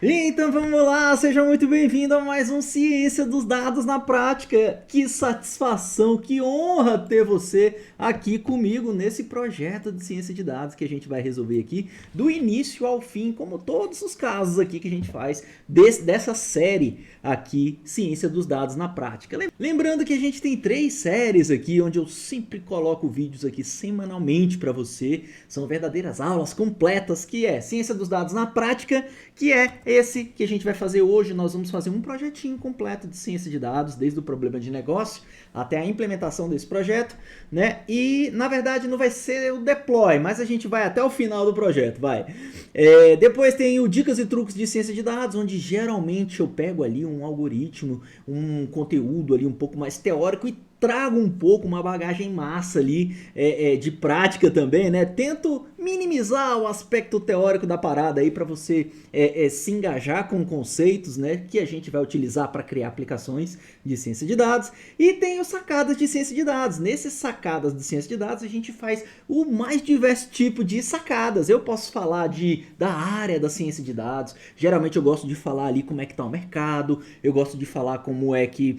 Então vamos lá, seja muito bem-vindo a mais um Ciência dos Dados na Prática. Que satisfação, que honra ter você aqui comigo nesse projeto de ciência de dados que a gente vai resolver aqui do início ao fim, como todos os casos aqui que a gente faz dessa série aqui, Ciência dos Dados na Prática. Lembrando que a gente tem 3 séries aqui, onde eu sempre coloco vídeos aqui semanalmente para você. São verdadeiras aulas completas, que é Ciência dos Dados na Prática, que é esse que a gente vai fazer hoje. Nós vamos fazer um projetinho completo de ciência de dados, desde o problema de negócio até a implementação desse projeto, né? E na verdade não vai ser o deploy, mas a gente vai até o final do projeto, vai. Depois tem o Dicas e Truques de Ciência de Dados, onde geralmente eu pego ali um algoritmo, um conteúdo ali um pouco mais teórico e trago um pouco uma bagagem massa ali de prática também, né? Tento minimizar o aspecto teórico da parada aí para você se engajar com conceitos, né, que a gente vai utilizar para criar aplicações de ciência de dados. E tem os sacadas de ciência de dados. Nesses sacadas de ciência de dados a gente faz o mais diverso tipo de sacadas. Eu posso falar da área da ciência de dados. Geralmente eu gosto de falar ali como é que está o mercado. Eu gosto de falar como é que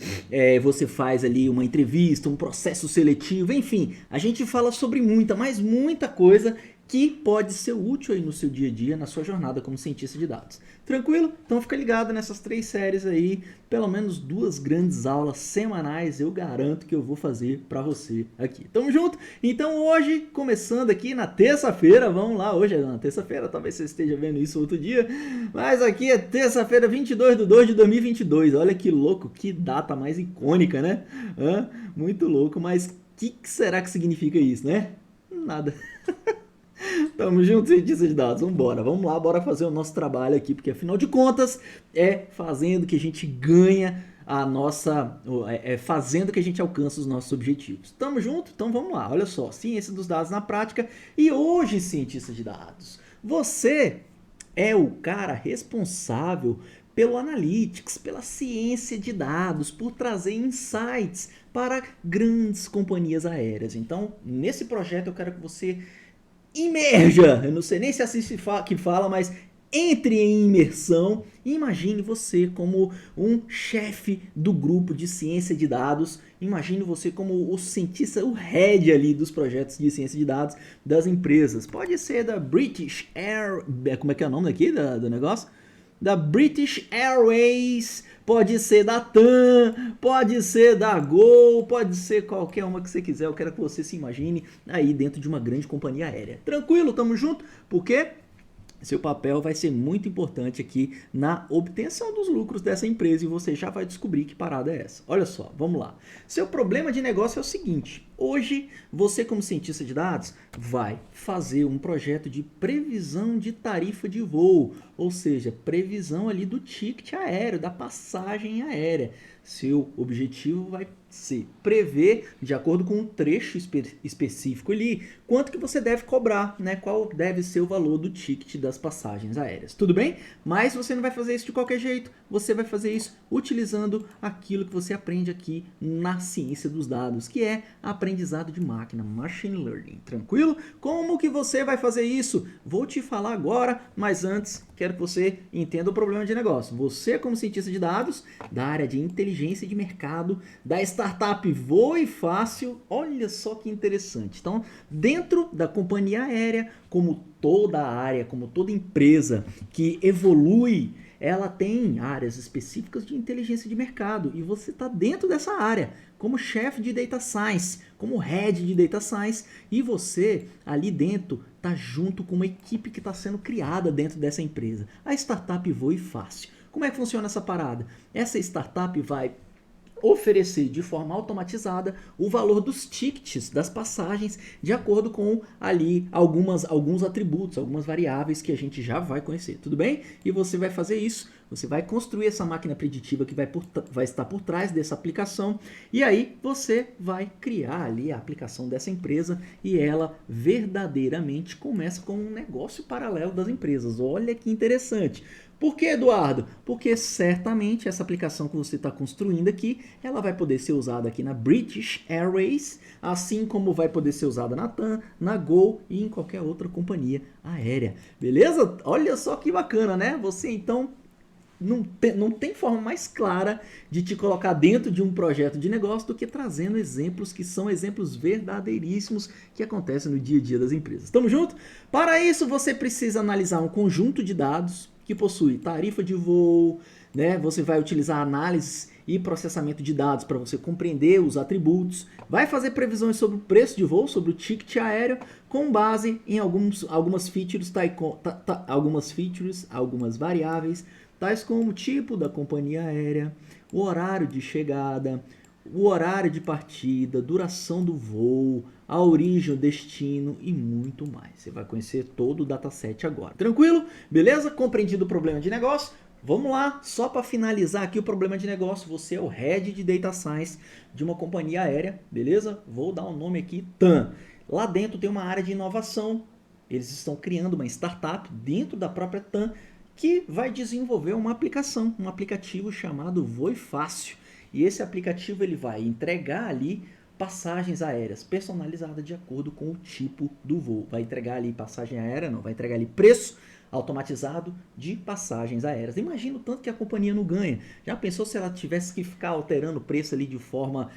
você faz ali uma entrevista, um processo seletivo, enfim. A gente fala sobre mas muita coisa que pode ser útil aí no seu dia a dia, na sua jornada como cientista de dados. Tranquilo? Então fica ligado nessas 3 séries aí, pelo menos 2 grandes aulas semanais eu garanto que eu vou fazer para você aqui. Tamo junto? Então hoje, começando aqui na terça-feira, vamos lá, hoje é na terça-feira, talvez você esteja vendo isso outro dia, mas aqui é terça-feira, 22/2 de 2022, olha que louco, que data mais icônica, né? Muito louco, mas o que será que significa isso, né? Nada. Tamo junto, cientista de dados, vamos lá, bora fazer o nosso trabalho aqui, porque afinal de contas é fazendo que a gente ganha a nossa, fazendo que a gente alcança os nossos objetivos. Tamo junto? Então vamos lá, olha só, ciência dos dados na prática. E hoje, cientista de dados, você é o cara responsável pelo analytics, pela ciência de dados, por trazer insights para grandes companhias aéreas. Então, nesse projeto eu quero que você imerja, eu não sei nem se é assim que fala, mas entre em imersão e imagine você como um chefe do grupo de ciência de dados, imagine você como o cientista, o head ali dos projetos de ciência de dados das empresas. Pode ser da British Air, como é que é o nome aqui do negócio? Da British Airways, pode ser da TAM, pode ser da Gol, pode ser qualquer uma que você quiser. Eu quero que você se imagine aí dentro de uma grande companhia aérea. Tranquilo? Tamo junto? Porque seu papel vai ser muito importante aqui na obtenção dos lucros dessa empresa e você já vai descobrir que parada é essa. Olha só, vamos lá. Seu problema de negócio é o seguinte: hoje você, como cientista de dados, vai fazer um projeto de previsão de tarifa de voo, ou seja, previsão ali do ticket aéreo, da passagem aérea. Seu objetivo vai ser prever, de acordo com um trecho específico ali, quanto que você deve cobrar, né? Qual deve ser o valor do ticket das passagens aéreas. Tudo bem? Mas você não vai fazer isso de qualquer jeito. Você vai fazer isso utilizando aquilo que você aprende aqui na ciência dos dados, que é aprendizado de máquina, machine learning. Tranquilo? Como que você vai fazer isso? Vou te falar agora, mas antes quero que você entenda o problema de negócio. Você, como cientista de dados da área de inteligência de mercado, da startup Voe Fácil, olha só que interessante. Então, dentro da companhia aérea, como toda área, como toda empresa que evolui, ela tem áreas específicas de inteligência de mercado e você está dentro dessa área, como chefe de Data Science, como head de Data Science, e você ali dentro está junto com uma equipe que está sendo criada dentro dessa empresa, a startup Voe Fácil. Como é que funciona essa parada? Essa startup vai oferecer de forma automatizada o valor dos tickets, das passagens, de acordo com ali alguns atributos, algumas variáveis que a gente já vai conhecer, tudo bem? E você vai fazer isso, você vai construir essa máquina preditiva que vai estar por trás dessa aplicação, e aí você vai criar ali a aplicação dessa empresa e ela verdadeiramente começa como um negócio paralelo das empresas. Olha que interessante. Por que, Eduardo? Porque certamente essa aplicação que você está construindo aqui, ela vai poder ser usada aqui na British Airways, assim como vai poder ser usada na TAM, na Gol e em qualquer outra companhia aérea. Beleza? Olha só que bacana, né? Você então não tem forma mais clara de te colocar dentro de um projeto de negócio do que trazendo exemplos que são exemplos verdadeiríssimos que acontecem no dia a dia das empresas. Tamo junto? Para isso, você precisa analisar um conjunto de dados que possui tarifa de voo, né? Você vai utilizar análise e processamento de dados para você compreender os atributos, vai fazer previsões sobre o preço de voo, sobre o ticket aéreo, com base em algumas features, algumas variáveis, tais como o tipo da companhia aérea, o horário de chegada, o horário de partida, duração do voo, a origem, o destino e muito mais. Você vai conhecer todo o dataset agora. Tranquilo? Beleza? Compreendido o problema de negócio? Vamos lá, só para finalizar aqui o problema de negócio, você é o Head de Data Science de uma companhia aérea, beleza? Vou dar um nome aqui, TAM. Lá dentro tem uma área de inovação, eles estão criando uma startup dentro da própria TAM que vai desenvolver uma aplicação, um aplicativo chamado Voe Fácil. E esse aplicativo ele vai entregar ali passagens aéreas personalizadas de acordo com o tipo do voo. Vai entregar ali passagem aérea, não, vai entregar ali preço automatizado de passagens aéreas. Imagina o tanto que a companhia não ganha. Já pensou se ela tivesse que ficar alterando o preço ali de forma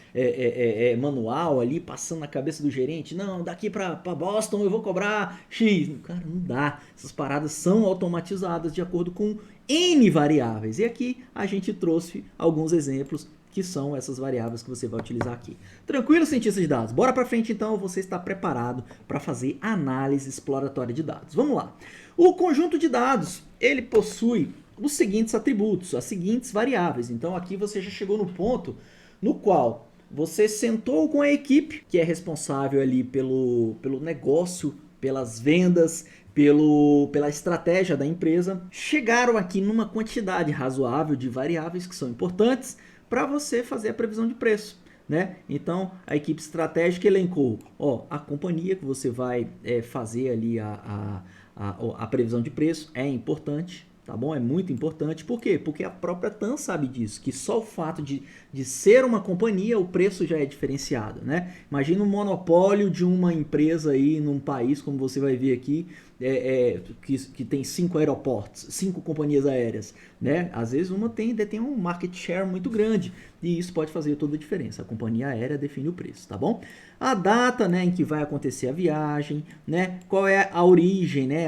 manual, ali passando na cabeça do gerente? Não, daqui para Boston eu vou cobrar X. Cara, não dá. Essas paradas são automatizadas de acordo com N variáveis. E aqui a gente trouxe alguns exemplos que são essas variáveis que você vai utilizar aqui. Tranquilo, cientista de dados? Bora para frente então, você está preparado para fazer análise exploratória de dados. Vamos lá. O conjunto de dados, ele possui os seguintes atributos, as seguintes variáveis. Então aqui você já chegou no ponto no qual você sentou com a equipe que é responsável ali pelo negócio, pelas vendas, pela estratégia da empresa, chegaram aqui numa quantidade razoável de variáveis que são importantes para você fazer a previsão de preço, né? Então a equipe estratégica elencou, a companhia que você vai fazer ali a previsão de preço é importante, tá bom? É muito importante. Por quê? Porque a própria TAM sabe disso, que só o fato de ser uma companhia, o preço já é diferenciado, né? Imagina um monopólio de uma empresa aí num país, como você vai ver aqui, que tem 5 aeroportos, 5 companhias aéreas, né? Às vezes uma detém um market share muito grande e isso pode fazer toda a diferença. A companhia aérea define o preço, tá bom? A data, né, em que vai acontecer a viagem, né? Qual é a origem, né?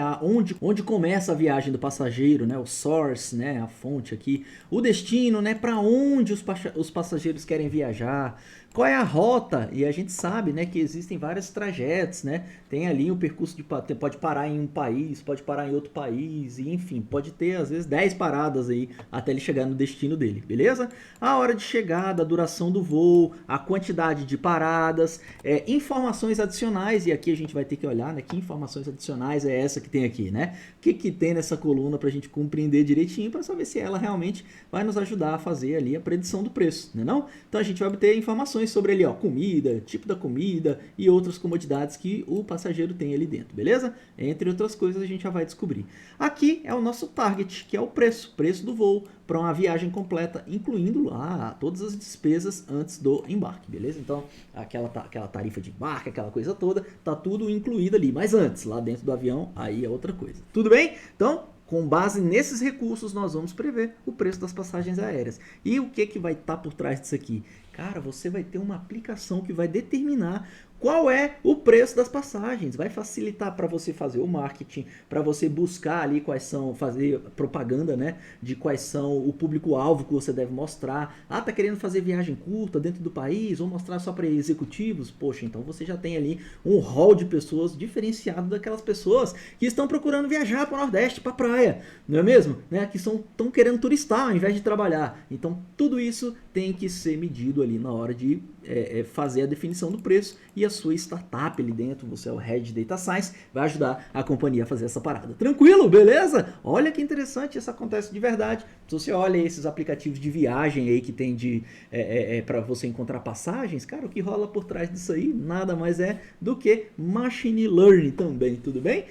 Onde começa a viagem do passageiro, né? O source, né? A fonte aqui. O destino, né? Para onde os passageiros querem viajar. Qual é a rota? E a gente sabe, né, que existem vários trajetos, né? Tem ali o percurso pode parar em um país, pode parar em outro país, e enfim, pode ter às vezes 10 paradas aí até ele chegar no destino dele, beleza? A hora de chegada, a duração do voo, a quantidade de paradas, informações adicionais, e aqui a gente vai ter que olhar, né, que informações adicionais é essa que tem aqui, né? O que tem nessa coluna para a gente compreender direitinho, para saber se ela realmente vai nos ajudar a fazer ali a predição do preço, né não? Então a gente vai obter informações sobre ali, comida, tipo da comida e outras comodidades que o passageiro tem ali dentro, beleza? Entre outras coisas a gente já vai descobrir. Aqui é o nosso target, que é o preço do voo para uma viagem completa, incluindo lá todas as despesas antes do embarque, beleza? Então, aquela tarifa de embarque, aquela coisa toda, tá tudo incluído ali, mas antes, lá dentro do avião, aí é outra coisa. Tudo bem? Então, com base nesses recursos, nós vamos prever o preço das passagens aéreas. E o que vai estar por trás disso aqui? Cara, você vai ter uma aplicação que vai determinar qual é o preço das passagens. Vai facilitar para você fazer o marketing, para você buscar ali fazer propaganda, né, de quais são o público-alvo que você deve mostrar. Tá querendo fazer viagem curta dentro do país ou mostrar só para executivos? Poxa, então você já tem ali um hall de pessoas diferenciado daquelas pessoas que estão procurando viajar para o Nordeste, para a praia, não é mesmo? Né? Que estão querendo turistar ao invés de trabalhar. Então tudo isso tem que ser medido ali na hora de fazer a definição do preço, e a sua startup ali dentro, você é o Head de Data Science, vai ajudar a companhia a fazer essa parada. Tranquilo? Beleza? Olha que interessante, isso acontece de verdade. Se você olha esses aplicativos de viagem aí que tem para você encontrar passagens, cara, o que rola por trás disso aí nada mais é do que machine learning também, tudo bem?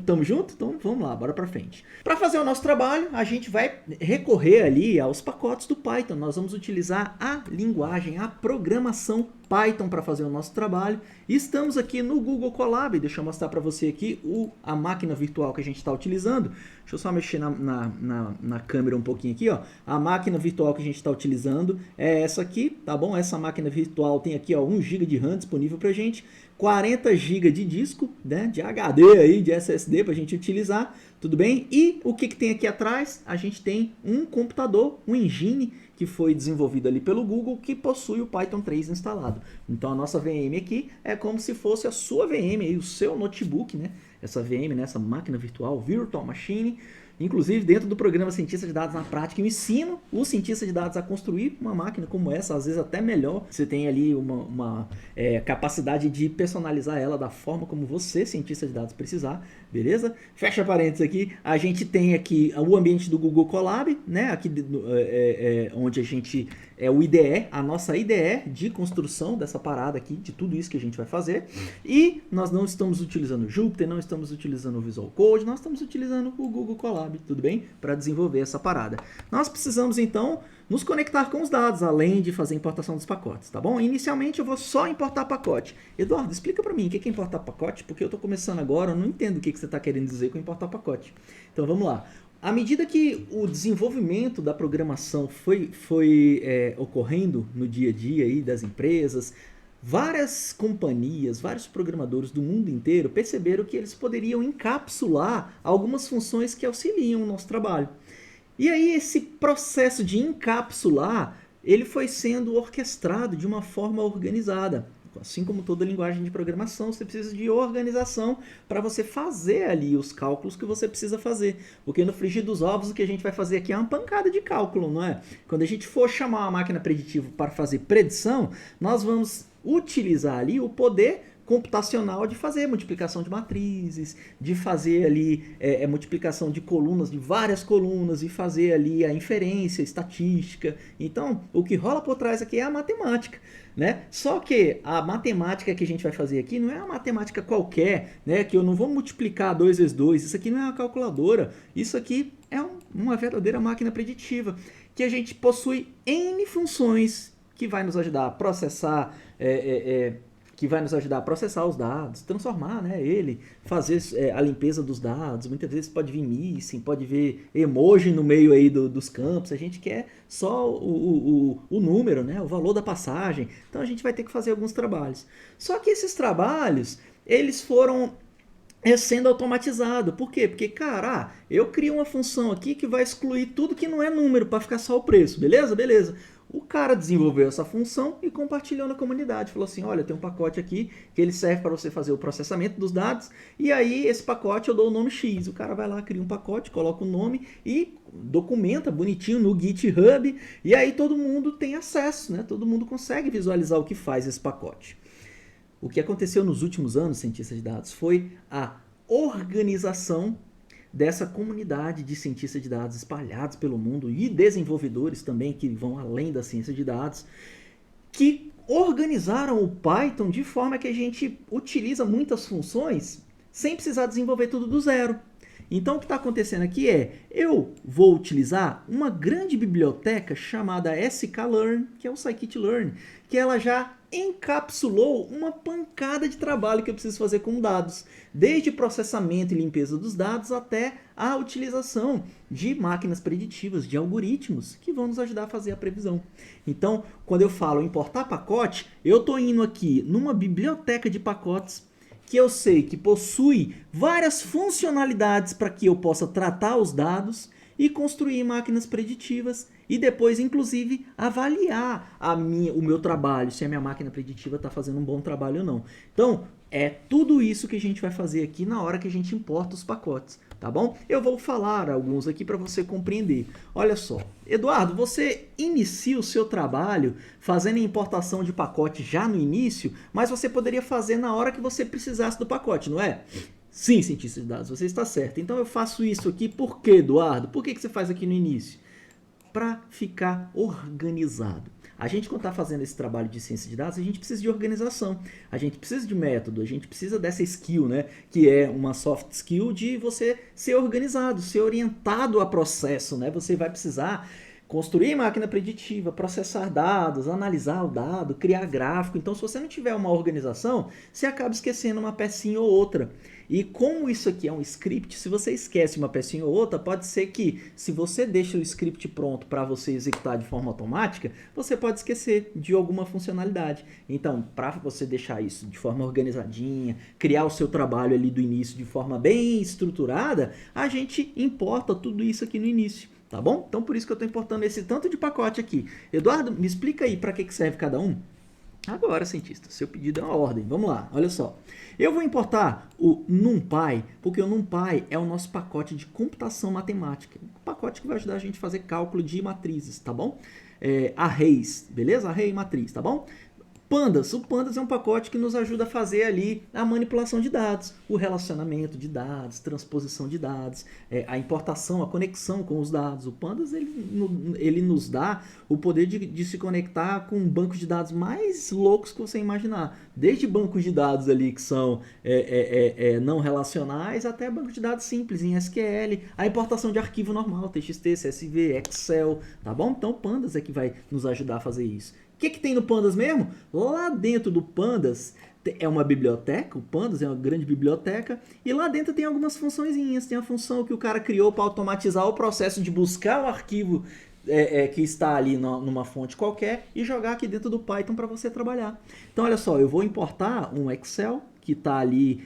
Tamo junto? Então vamos lá, bora pra frente. Para fazer o nosso trabalho, a gente vai recorrer ali aos pacotes do Python. Nós vamos utilizar a linguagem, a programação Python para fazer o nosso trabalho. Estamos aqui no Google Colab, deixa eu mostrar para você aqui a máquina virtual que a gente está utilizando. Deixa eu só mexer na câmera um pouquinho aqui, ó. A máquina virtual que a gente está utilizando é essa aqui, tá bom? Essa máquina virtual tem aqui, ó, 1 GB de RAM disponível pra gente, 40 GB de disco, né, de HD aí, de SSD pra gente utilizar, tudo bem? E o que tem aqui atrás? A gente tem um computador, um engine que foi desenvolvido ali pelo Google, que possui o Python 3 instalado. Então a nossa VM aqui é como se fosse a sua VM, aí, o seu notebook, né? Essa VM, né? Essa máquina virtual, Virtual Machine. Inclusive, dentro do programa Cientista de Dados na Prática, eu ensino o cientista de dados a construir uma máquina como essa, às vezes até melhor. Você tem ali uma capacidade de personalizar ela da forma como você, cientista de dados, precisar, beleza? Fecha parênteses aqui. A gente tem aqui o ambiente do Google Colab, né? Aqui onde a gente é o IDE, a nossa IDE de construção dessa parada aqui, de tudo isso que a gente vai fazer. E nós não estamos utilizando o Jupyter, não estamos utilizando o Visual Code, nós estamos utilizando o Google Colab, tudo bem? Para desenvolver essa parada. Nós precisamos, então, nos conectar com os dados, além de fazer importação dos pacotes, tá bom? Inicialmente eu vou só importar pacote. Eduardo, explica para mim o que é importar pacote, porque eu estou começando agora, eu não entendo o que você está querendo dizer com importar pacote. Então vamos lá. À medida que o desenvolvimento da programação foi ocorrendo no dia a dia aí das empresas, várias companhias, vários programadores do mundo inteiro perceberam que eles poderiam encapsular algumas funções que auxiliam o nosso trabalho. E aí esse processo de encapsular, ele foi sendo orquestrado de uma forma organizada. Assim como toda linguagem de programação, você precisa de organização para você fazer ali os cálculos que você precisa fazer. Porque no frigir dos ovos, o que a gente vai fazer aqui é uma pancada de cálculo, não é? Quando a gente for chamar uma máquina preditiva para fazer predição, nós vamos utilizar ali o poder computacional de fazer multiplicação de matrizes, de fazer ali multiplicação de colunas, de várias colunas, e fazer ali a inferência, estatística. Então, o que rola por trás aqui é a matemática, né? Só que a matemática que a gente vai fazer aqui não é uma matemática qualquer, né? Que eu não vou multiplicar 2 vezes 2, isso aqui não é uma calculadora, isso aqui é uma verdadeira máquina preditiva, que a gente possui N funções que vai nos ajudar a processar os dados, transformar, né, ele, fazer a limpeza dos dados. Muitas vezes pode vir missing, pode vir emoji no meio aí dos campos. A gente quer só o número, né, o valor da passagem. Então a gente vai ter que fazer alguns trabalhos. Só que esses trabalhos, eles foram sendo automatizados. Por quê? Porque, cara, eu crio uma função aqui que vai excluir tudo que não é número para ficar só o preço, beleza? Beleza. O cara desenvolveu essa função e compartilhou na comunidade. Falou assim, olha, tem um pacote aqui que ele serve para você fazer o processamento dos dados, e aí esse pacote eu dou o nome X. O cara vai lá, cria um pacote, coloca o nome e documenta bonitinho no GitHub, e aí todo mundo tem acesso, né? Todo mundo consegue visualizar o que faz esse pacote. O que aconteceu nos últimos anos, cientistas de dados, foi a organização dessa comunidade de cientistas de dados espalhados pelo mundo e desenvolvedores também que vão além da ciência de dados, que organizaram o Python de forma que a gente utiliza muitas funções sem precisar desenvolver tudo do zero. Então o que está acontecendo aqui é, eu vou utilizar uma grande biblioteca chamada sklearn, que é o scikit-learn, que ela já encapsulou uma pancada de trabalho que eu preciso fazer com dados, desde processamento e limpeza dos dados até a utilização de máquinas preditivas, de algoritmos que vão nos ajudar a fazer a previsão. Então, quando eu falo importar pacote, eu estou indo aqui numa biblioteca de pacotes que eu sei que possui várias funcionalidades para que eu possa tratar os dados e construir máquinas preditivas e depois, inclusive, avaliar o meu trabalho, se a minha máquina preditiva está fazendo um bom trabalho ou não. Então, é tudo isso que a gente vai fazer aqui na hora que a gente importa os pacotes, tá bom? Eu vou falar alguns aqui para você compreender. Olha só, Eduardo, você inicia o seu trabalho fazendo a importação de pacote já no início, mas você poderia fazer na hora que você precisasse do pacote, não é? Sim, cientista de dados, você está certo. Então eu faço isso aqui por quê, Eduardo? Por que você faz aqui no início? Para ficar organizado. A gente, quando está fazendo esse trabalho de ciência de dados, a gente precisa de organização, a gente precisa de método, a gente precisa dessa skill, né? Que é uma soft skill de você ser organizado, ser orientado a processo, né? Você vai precisar construir máquina preditiva, processar dados, analisar o dado, criar gráfico. Então, se você não tiver uma organização, você acaba esquecendo uma pecinha ou outra. E como isso aqui é um script, se você esquece uma pecinha ou outra, pode ser que, se você deixa o script pronto para você executar de forma automática, você pode esquecer de alguma funcionalidade. Então, para você deixar isso de forma organizadinha, criar o seu trabalho ali do início de forma bem estruturada, a gente importa tudo isso aqui no início. Tá bom? Então, por isso que eu estou importando esse tanto de pacote aqui. Eduardo, me explica aí para que serve cada um? Agora, cientista, seu pedido é uma ordem. Vamos lá, olha só. Eu vou importar o NumPy, porque o NumPy é o nosso pacote de computação matemática. Um pacote que vai ajudar a gente a fazer cálculo de matrizes, tá bom? Arrays, beleza? Array e matriz, tá bom? Pandas. O Pandas é um pacote que nos ajuda a fazer ali a manipulação de dados, o relacionamento de dados, transposição de dados, a importação, a conexão com os dados. O Pandas ele nos dá o poder de se conectar com bancos de dados mais loucos que você imaginar. Desde bancos de dados ali que são não relacionais até bancos de dados simples em SQL, a importação de arquivo normal, TXT, CSV, Excel, tá bom? Então o Pandas é que vai nos ajudar a fazer isso. O que tem no Pandas mesmo? Lá dentro do Pandas é uma biblioteca, o Pandas é uma grande biblioteca, e lá dentro tem algumas funçõezinhas. Tem a função que o cara criou para automatizar o processo de buscar o arquivo que está ali numa fonte qualquer e jogar aqui dentro do Python para você trabalhar. Então, olha só, eu vou importar um Excel que está ali,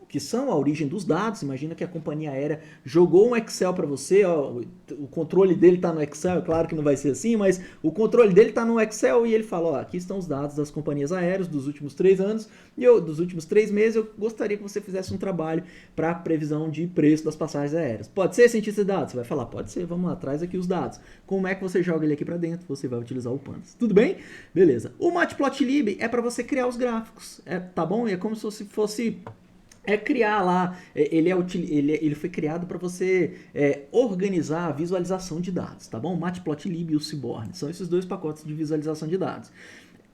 que são a origem dos dados. Imagina que a companhia aérea jogou um Excel para você, ó, o controle dele está no Excel, é claro que não vai ser assim, mas o controle dele está no Excel e ele fala, ó, aqui estão os dados das companhias aéreas dos últimos 3 anos e dos últimos 3 meses eu gostaria que você fizesse um trabalho para previsão de preço das passagens aéreas. Pode ser, cientista de dados? Você vai falar, pode ser, vamos lá, traz aqui os dados. Como é que você joga ele aqui para dentro? Você vai utilizar o Pandas. Tudo bem? Beleza. O Matplotlib é para você criar os gráficos, tá bom? É como se fosse... criar lá, ele foi criado para você organizar a visualização de dados, tá bom? Matplotlib e o Seaborn são esses dois pacotes de visualização de dados.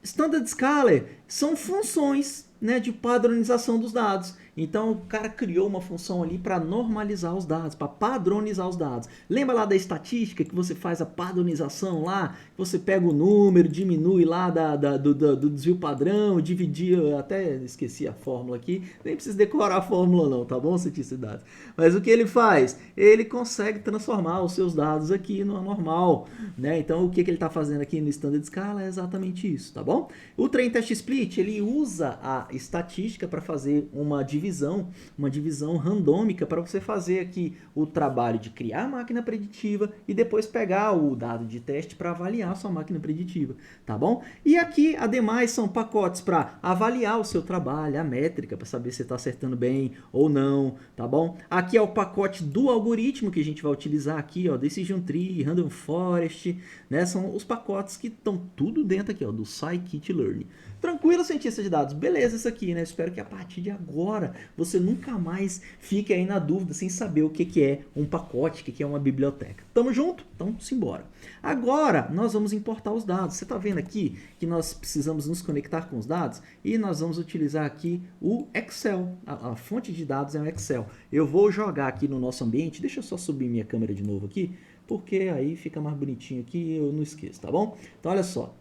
Standard Scalar são funções, né, de padronização dos dados. Então o cara criou uma função ali para normalizar os dados, para padronizar os dados. Lembra lá da estatística que você faz a padronização lá? Você pega o número, diminui lá do desvio padrão, dividir, eu até esqueci a fórmula aqui, nem precisa decorar a fórmula não, tá bom, cientista de dados? Mas o que ele faz? Ele consegue transformar os seus dados aqui no normal, né? Então o que ele está fazendo aqui no Standard Scala é exatamente isso, tá bom? O Train Test Split, ele usa a estatística para fazer uma divisão randômica para você fazer aqui o trabalho de criar a máquina preditiva e depois pegar o dado de teste para avaliar a sua máquina preditiva, tá bom? E aqui, ademais, são pacotes para avaliar o seu trabalho, a métrica, para saber se está acertando bem ou não, tá bom? Aqui é o pacote do algoritmo que a gente vai utilizar aqui, ó, Decision Tree, Random Forest, né? São os pacotes que estão tudo dentro aqui, ó, do Scikit-learn. Tranquilo, cientista de dados? Beleza isso aqui, né? Espero que a partir de agora você nunca mais fique aí na dúvida sem saber o que é um pacote, o que é uma biblioteca. Tamo junto? Então, simbora. Agora, nós vamos importar os dados. Você está vendo aqui que nós precisamos nos conectar com os dados e nós vamos utilizar aqui o Excel. A fonte de dados é o Excel. Eu vou jogar aqui no nosso ambiente. Deixa eu só subir minha câmera de novo aqui, porque aí fica mais bonitinho aqui e eu não esqueço, tá bom? Então, olha só.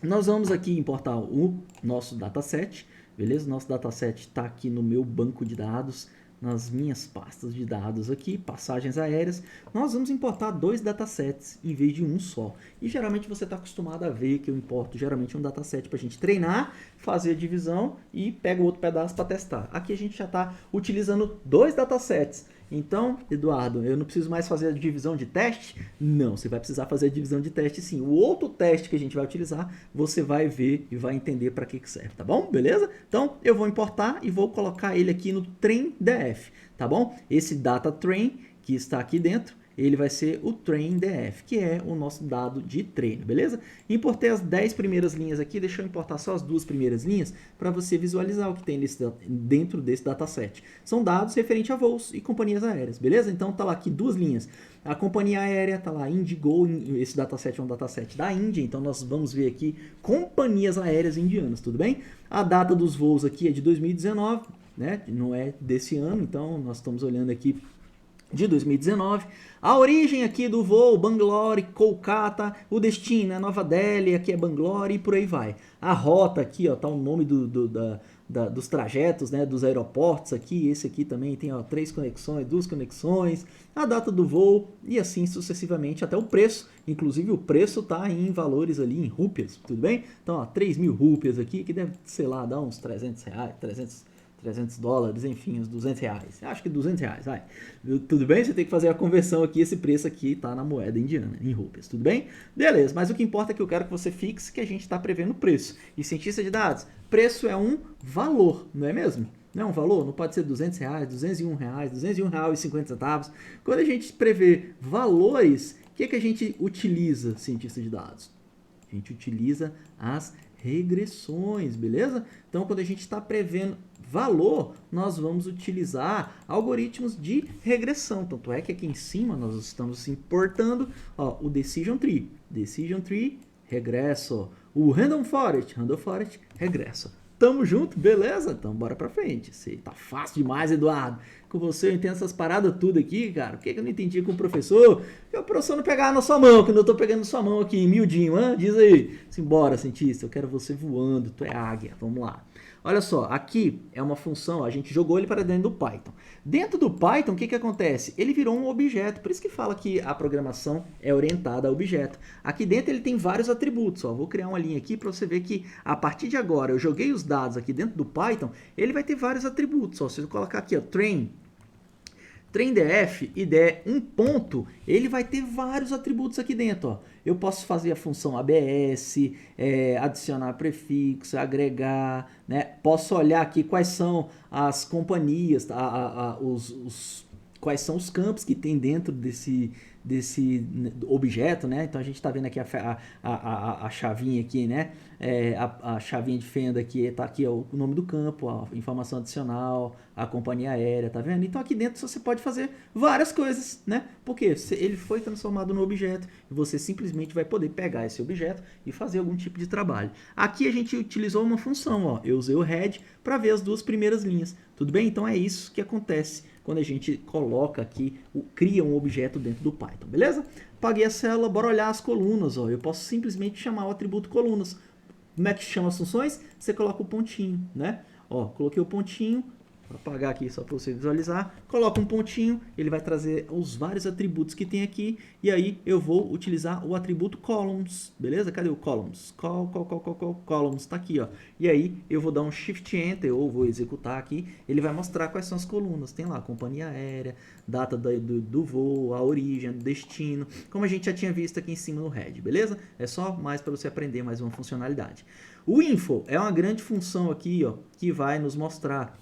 Nós vamos aqui importar o nosso dataset, beleza? Nosso dataset está aqui no meu banco de dados, nas minhas pastas de dados aqui, passagens aéreas. Nós vamos importar 2 datasets em vez de um só. E geralmente você está acostumado a ver que eu importo geralmente um dataset para a gente treinar, fazer a divisão e pega o outro pedaço para testar. Aqui a gente já está utilizando 2 datasets. Então, Eduardo, eu não preciso mais fazer a divisão de teste? Não, você vai precisar fazer a divisão de teste sim. O outro teste que a gente vai utilizar, você vai ver e vai entender para que serve, tá bom? Beleza? Então, eu vou importar e vou colocar ele aqui no train.df, tá bom? Esse data train que está aqui dentro, ele vai ser o train.df, que é o nosso dado de treino, beleza? Importei as 10 primeiras linhas aqui, deixa eu importar só as 2 primeiras linhas para você visualizar o que tem dentro desse dataset. São dados referentes a voos e companhias aéreas, beleza? Então tá lá aqui 2 linhas. A companhia aérea tá lá, Indigo, esse dataset é um dataset da Índia, então nós vamos ver aqui companhias aéreas indianas, tudo bem? A data dos voos aqui é de 2019, né? Não é desse ano, então nós estamos olhando aqui de 2019. A origem aqui do voo, Bangalore, Kolkata, o destino é Nova Delhi, aqui é Bangalore e por aí vai. A rota aqui, ó, tá o nome dos trajetos, né, dos aeroportos aqui, esse aqui também tem, ó, 3 conexões, 2 conexões, a data do voo e assim sucessivamente até o preço, inclusive o preço tá em valores ali em rúpias, tudo bem? Então, ó, 3.000 rúpias aqui, que deve, sei lá, dar uns 300 reais, 300 dólares, enfim, uns 200 reais. Acho que 200 reais, vai. Tudo bem? Você tem que fazer a conversão aqui, esse preço aqui tá na moeda indiana, em rupias, tudo bem? Beleza, mas o que importa é que eu quero que você fixe que a gente está prevendo preço. E cientista de dados, preço é um valor, não é mesmo? Não é um valor? Não pode ser 200 reais, 201 reais, 201 reais e 50 centavos. Quando a gente prevê valores, o que a gente utiliza, cientista de dados? A gente utiliza as regressões, beleza? Então, quando a gente está prevendo valor, nós vamos utilizar algoritmos de regressão. Tanto é que aqui em cima nós estamos importando, ó, o Decision Tree. Decision Tree, regresso. O Random Forest, regresso. Tamo junto, beleza? Então bora pra frente. Tá fácil demais, Eduardo. Com você eu entendo essas paradas tudo aqui, cara. Por que eu não entendi com o professor? Porque o professor não pegava na sua mão, que eu tô pegando na sua mão aqui, miudinho, hein? Diz aí. Simbora, cientista, eu quero você voando, tu é águia. Vamos lá. Olha só, aqui é uma função, a gente jogou ele para dentro do Python. Dentro do Python, o que acontece? Ele virou um objeto, por isso que fala que a programação é orientada a objeto. Aqui dentro ele tem vários atributos, ó. Vou criar uma linha aqui para você ver que a partir de agora, eu joguei os dados aqui dentro do Python, ele vai ter vários atributos, ó. Se eu colocar aqui, ó, trainDF e der um ponto, ele vai ter vários atributos aqui dentro, ó. Eu posso fazer a função ABS, adicionar prefixo, agregar, né? Posso olhar aqui quais são as companhias, quais são os campos que tem dentro desse objeto, né? Então a gente está vendo aqui a chavinha aqui, né? A chavinha de fenda aqui, está aqui ó, o nome do campo, a informação adicional, a companhia aérea, tá vendo? Então aqui dentro você pode fazer várias coisas, né? Porque ele foi transformado no objeto e você simplesmente vai poder pegar esse objeto e fazer algum tipo de trabalho. Aqui a gente utilizou uma função, ó, eu usei o head para ver as duas primeiras linhas, tudo bem? Então é isso que acontece quando a gente coloca aqui, cria um objeto dentro do Python, beleza? Paguei a célula, bora olhar as colunas, ó. Eu posso simplesmente chamar o atributo colunas. Como é que chama as funções? Você coloca o pontinho, né? Ó, coloquei o pontinho, vou apagar aqui só para você visualizar, coloca um pontinho, ele vai trazer os vários atributos que tem aqui, e aí eu vou utilizar o atributo columns, beleza? Cadê o columns? Columns, tá aqui, ó. E aí eu vou dar um shift enter, ou vou executar aqui, ele vai mostrar quais são as colunas, tem lá companhia aérea, data do voo, a origem, destino, como a gente já tinha visto aqui em cima no head, beleza? É só mais para você aprender mais uma funcionalidade. O info é uma grande função aqui, ó, que vai nos mostrar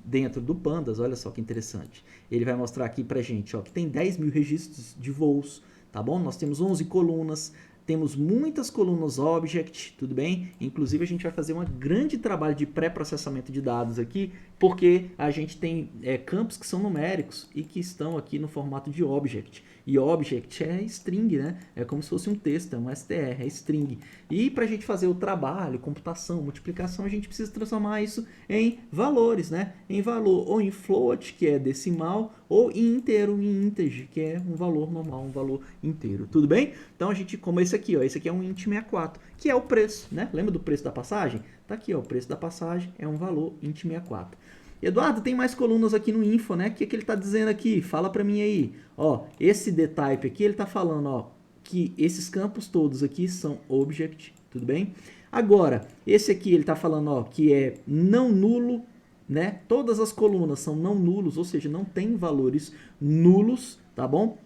dentro do Pandas, olha só que interessante. Ele vai mostrar aqui pra gente, ó, que tem 10.000 registros de voos, tá bom? Nós temos 11 colunas, temos muitas colunas object, tudo bem? Inclusive a gente vai fazer um grande trabalho de pré-processamento de dados aqui, porque a gente tem campos que são numéricos e que estão aqui no formato de object. E object é string, né? É como se fosse um texto, é um str, é string. E para a gente fazer o trabalho, computação, multiplicação, a gente precisa transformar isso em valores, né? Em valor ou em float, que é decimal, ou em inteiro, em integer, que é um valor normal, um valor inteiro. Tudo bem? Então a gente, como esse aqui, ó, esse aqui é um int 64, que é o preço, né? Lembra do preço da passagem? Tá aqui, ó, o preço da passagem é um valor int 64. Eduardo, tem mais colunas aqui no info, né? O que ele está dizendo aqui? Fala para mim aí. Ó, esse dtype aqui, ele está falando, ó, que esses campos todos aqui são object, tudo bem? Agora, esse aqui ele está falando, ó, que é não nulo, né? Todas as colunas são não nulos, ou seja, não tem valores nulos, tá bom?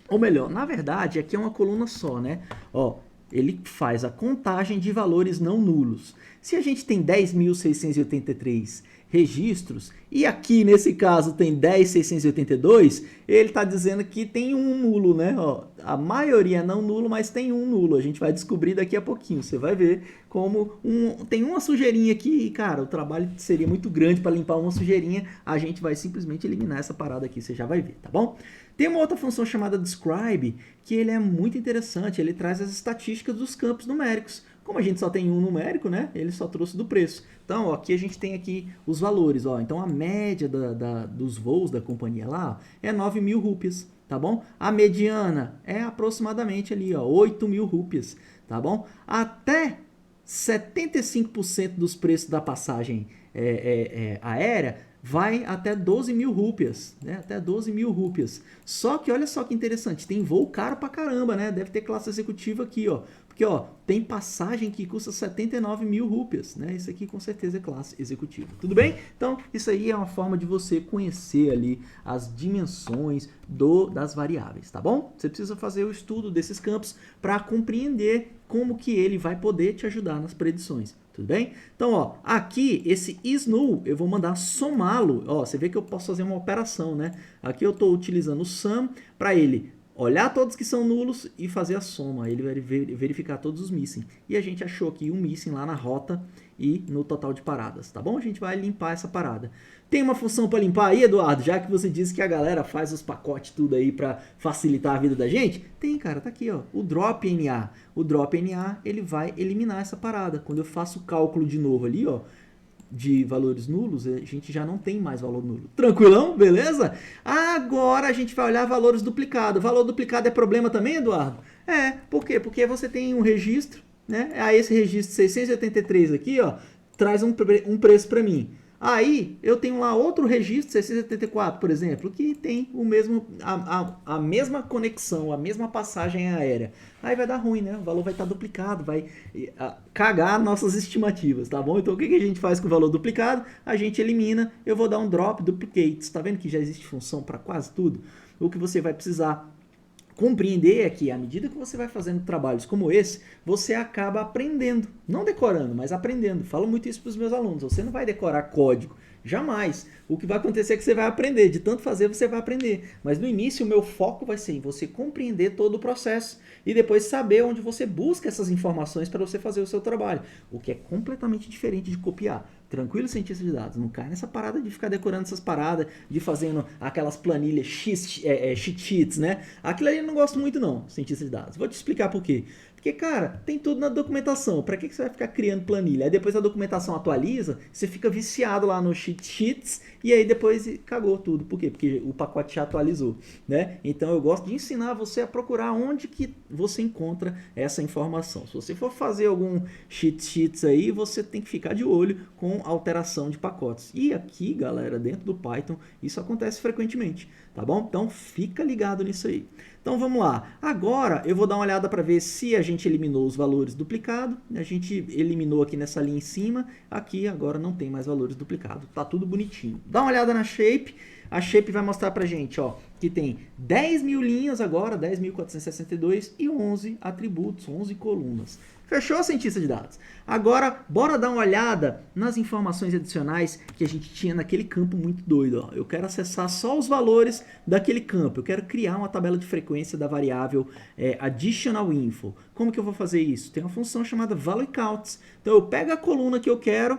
Ou melhor, na verdade, aqui é uma coluna só, né? Ó, ele faz a contagem de valores não nulos. Se a gente tem 10.683 registros, e aqui nesse caso tem 10.682, ele está dizendo que tem um nulo, né? Ó, a maioria é não nulo, mas tem um nulo. A gente vai descobrir daqui a pouquinho. Você vai ver como tem uma sujeirinha aqui, e cara, o trabalho seria muito grande para limpar uma sujeirinha. A gente vai simplesmente eliminar essa parada aqui, você já vai ver, tá bom? Tem uma outra função chamada describe, que ele é muito interessante, ele traz as estatísticas dos campos numéricos. Como a gente só tem um numérico, né? Ele só trouxe do preço. Então, ó, aqui a gente tem aqui os valores, ó. Então, a média dos voos da companhia lá ó, é 9 mil rúpias, tá bom? A mediana é aproximadamente ali, ó, 8 mil rúpias, tá bom? Até 75% dos preços da passagem aérea vai até 12 mil rúpias, né? Até 12 mil rúpias. Só que olha só que interessante, tem voo caro pra caramba, né? Deve ter classe executiva aqui, ó. Porque, ó, tem passagem que custa 79 mil rúpias, né? Isso aqui com certeza é classe executiva. Tudo bem? Então, isso aí é uma forma de você conhecer ali as dimensões das variáveis, tá bom? Você precisa fazer o estudo desses campos para compreender como que ele vai poder te ajudar nas predições. Tudo bem? Então, ó, aqui, esse is null, eu vou mandar somá-lo. Ó, você vê que eu posso fazer uma operação, né? Aqui eu estou utilizando o sum para ele olhar todos que são nulos e fazer a soma. Ele vai verificar todos os missing. E a gente achou aqui um missing lá na rota e no total de paradas, tá bom? A gente vai limpar essa parada. Tem uma função para limpar aí, Eduardo? Já que você disse que a galera faz os pacotes tudo aí para facilitar a vida da gente? Tem, cara, tá aqui, ó, o drop NA. O drop NA, ele vai eliminar essa parada. Quando eu faço o cálculo de novo ali, ó, de valores nulos, a gente já não tem mais valor nulo. Tranquilão? Beleza? Agora a gente vai olhar valores duplicados. Valor duplicado é problema também, Eduardo? É, por quê? Porque você tem um registro, né? Aí esse registro 683 aqui, ó, traz um preço para mim. Aí eu tenho lá outro registro, 674, por exemplo, que tem o mesmo, a mesma conexão, a mesma passagem aérea. Aí vai dar ruim, né? O valor vai estar duplicado, vai cagar nossas estimativas, tá bom? Então o que a gente faz com o valor duplicado? A gente elimina, eu vou dar um drop duplicates. Tá vendo que já existe função para quase tudo? O que você vai precisar compreender é que à medida que você vai fazendo trabalhos como esse, você acaba aprendendo, não decorando, mas aprendendo. Falo muito isso para os meus alunos, você não vai decorar código, jamais. O que vai acontecer é que você vai aprender, de tanto fazer você vai aprender. Mas no início o meu foco vai ser em você compreender todo o processo e depois saber onde você busca essas informações para você fazer o seu trabalho, o que é completamente diferente de copiar. Tranquilo, cientista de dados, não cai nessa parada de ficar decorando essas paradas, de fazendo aquelas planilhas cheat sheets, né? Aquilo ali eu não gosto muito não, cientista de dados. Vou te explicar por quê. Porque, cara, tem tudo na documentação. Para que você vai ficar criando planilha? Aí depois a documentação atualiza, você fica viciado lá no cheat sheets e aí depois cagou tudo. Por quê? Porque o pacote já atualizou, né? Então eu gosto de ensinar você a procurar onde que você encontra essa informação. Se você for fazer algum cheat sheets aí, você tem que ficar de olho com alteração de pacotes. E aqui, galera, dentro do Python, isso acontece frequentemente, tá bom? Então fica ligado nisso aí. Então vamos lá. Agora eu vou dar uma olhada para ver se a gente eliminou os valores duplicados. A gente eliminou aqui nessa linha em cima. Aqui agora não tem mais valores duplicados. Tá tudo bonitinho. Dá uma olhada na shape. A shape vai mostrar pra gente, ó, que tem 10 mil linhas agora, 10.462 e 11 atributos, 11 colunas. Fechou, cientista de dados? Agora, bora dar uma olhada nas informações adicionais que a gente tinha naquele campo muito doido. Ó. Eu quero acessar só os valores daquele campo. Eu quero criar uma tabela de frequência da variável additional info. Como que eu vou fazer isso? Tem uma função chamada value counts. Então, eu pego a coluna que eu quero,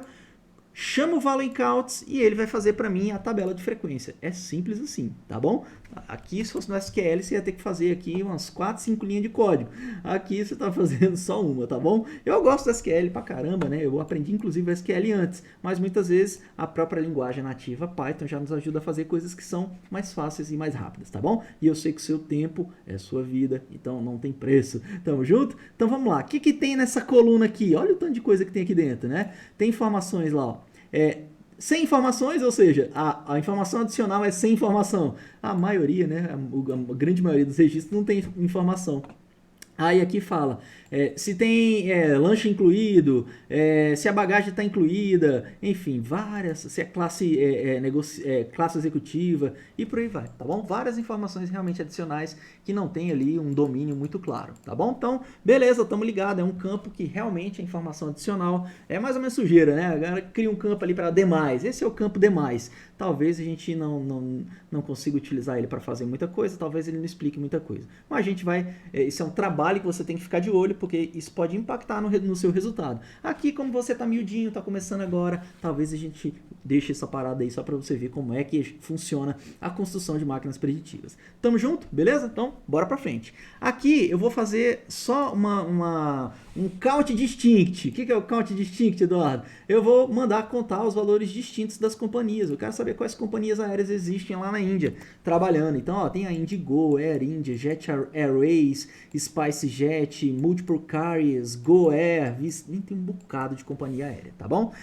chamo o value counts e ele vai fazer para mim a tabela de frequência. É simples assim, tá bom? Aqui, se fosse no SQL, você ia ter que fazer aqui umas 4, 5 linhas de código. Aqui você está fazendo só uma, tá bom? Eu gosto do SQL pra caramba, né? Eu aprendi inclusive o SQL antes, mas muitas vezes a própria linguagem nativa Python já nos ajuda a fazer coisas que são mais fáceis e mais rápidas, tá bom? E eu sei que o seu tempo é sua vida, então não tem preço. Tamo junto? Então vamos lá. O que tem nessa coluna aqui? Olha o tanto de coisa que tem aqui dentro, né? Tem informações lá, ó. Sem informações, ou seja, a informação adicional é sem informação. A maioria, né, a grande maioria dos registros não tem informação. Aí aqui fala se tem lanche incluído, se a bagagem está incluída, enfim, várias, se é classe, classe executiva e por aí vai, tá bom? Várias informações realmente adicionais que não tem ali um domínio muito claro, tá bom? Então, beleza, estamos ligados, é um campo que realmente a informação adicional é mais ou menos sujeira, né? Agora cria um campo ali para demais, esse é o campo demais. Talvez a gente não consiga utilizar ele para fazer muita coisa, talvez ele não explique muita coisa. Mas a gente vai, isso é um trabalho trabalho que você tem que ficar de olho, porque isso pode impactar no seu resultado. Aqui, como você tá miudinho, tá começando agora, talvez a gente deixe essa parada aí só para você ver como é que funciona a construção de máquinas preditivas. Tamo junto? Beleza? Então, bora pra frente. Aqui eu vou fazer só um count distinct. O que é o count distinct, Eduardo? Eu vou mandar contar os valores distintos das companhias. Eu quero saber quais companhias aéreas existem lá na Índia trabalhando. Então, ó, tem a Indigo, Air India, Jet Airways, SpiceJet, Multiple Carriers, Go Air, tem um bocado de companhia aérea, tá bom?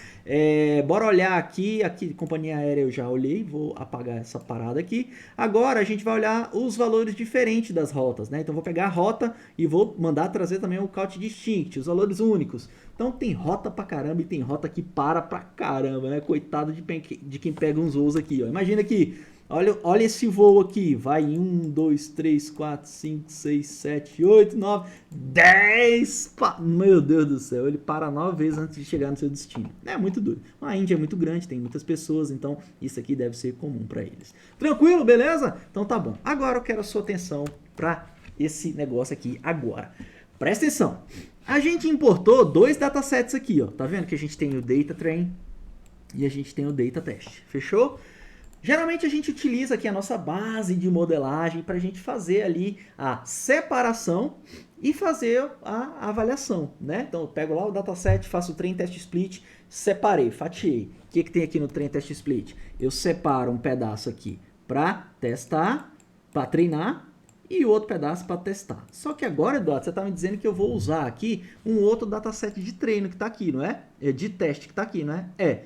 Bora olhar aqui, companhia aérea eu já olhei, vou apagar essa parada aqui. Agora a gente vai olhar os valores diferentes das rotas, né? Então vou pegar a rota e vou mandar trazer também o count distinct, os valores únicos. Então tem rota pra caramba e tem rota que para pra caramba, né? Coitado de quem pega uns voos aqui, ó. Imagina que olha esse voo aqui, vai 1, 2, 3, 4, 5, 6, 7, 8, 9, 10, meu Deus do céu, ele para 9 vezes antes de chegar no seu destino. É muito doido. A Índia é muito grande, tem muitas pessoas, então isso aqui deve ser comum para eles. Tranquilo, beleza? Então tá bom. Agora eu quero a sua atenção para esse negócio aqui agora. Presta atenção. A gente importou 2 datasets aqui, ó. Tá vendo que a gente tem o Data Train e a gente tem o Data Test. Fechou? Geralmente a gente utiliza aqui a nossa base de modelagem para a gente fazer ali a separação e fazer a avaliação, né? Então eu pego lá o dataset, faço o Train Test Split, separei, fatiei. O que tem aqui no Train Test Split? Eu separo um pedaço aqui para testar, para treinar, e o outro pedaço para testar. Só que agora, Eduardo, você está me dizendo que eu vou usar aqui um outro dataset de treino que está aqui, não é? De teste que está aqui, não é?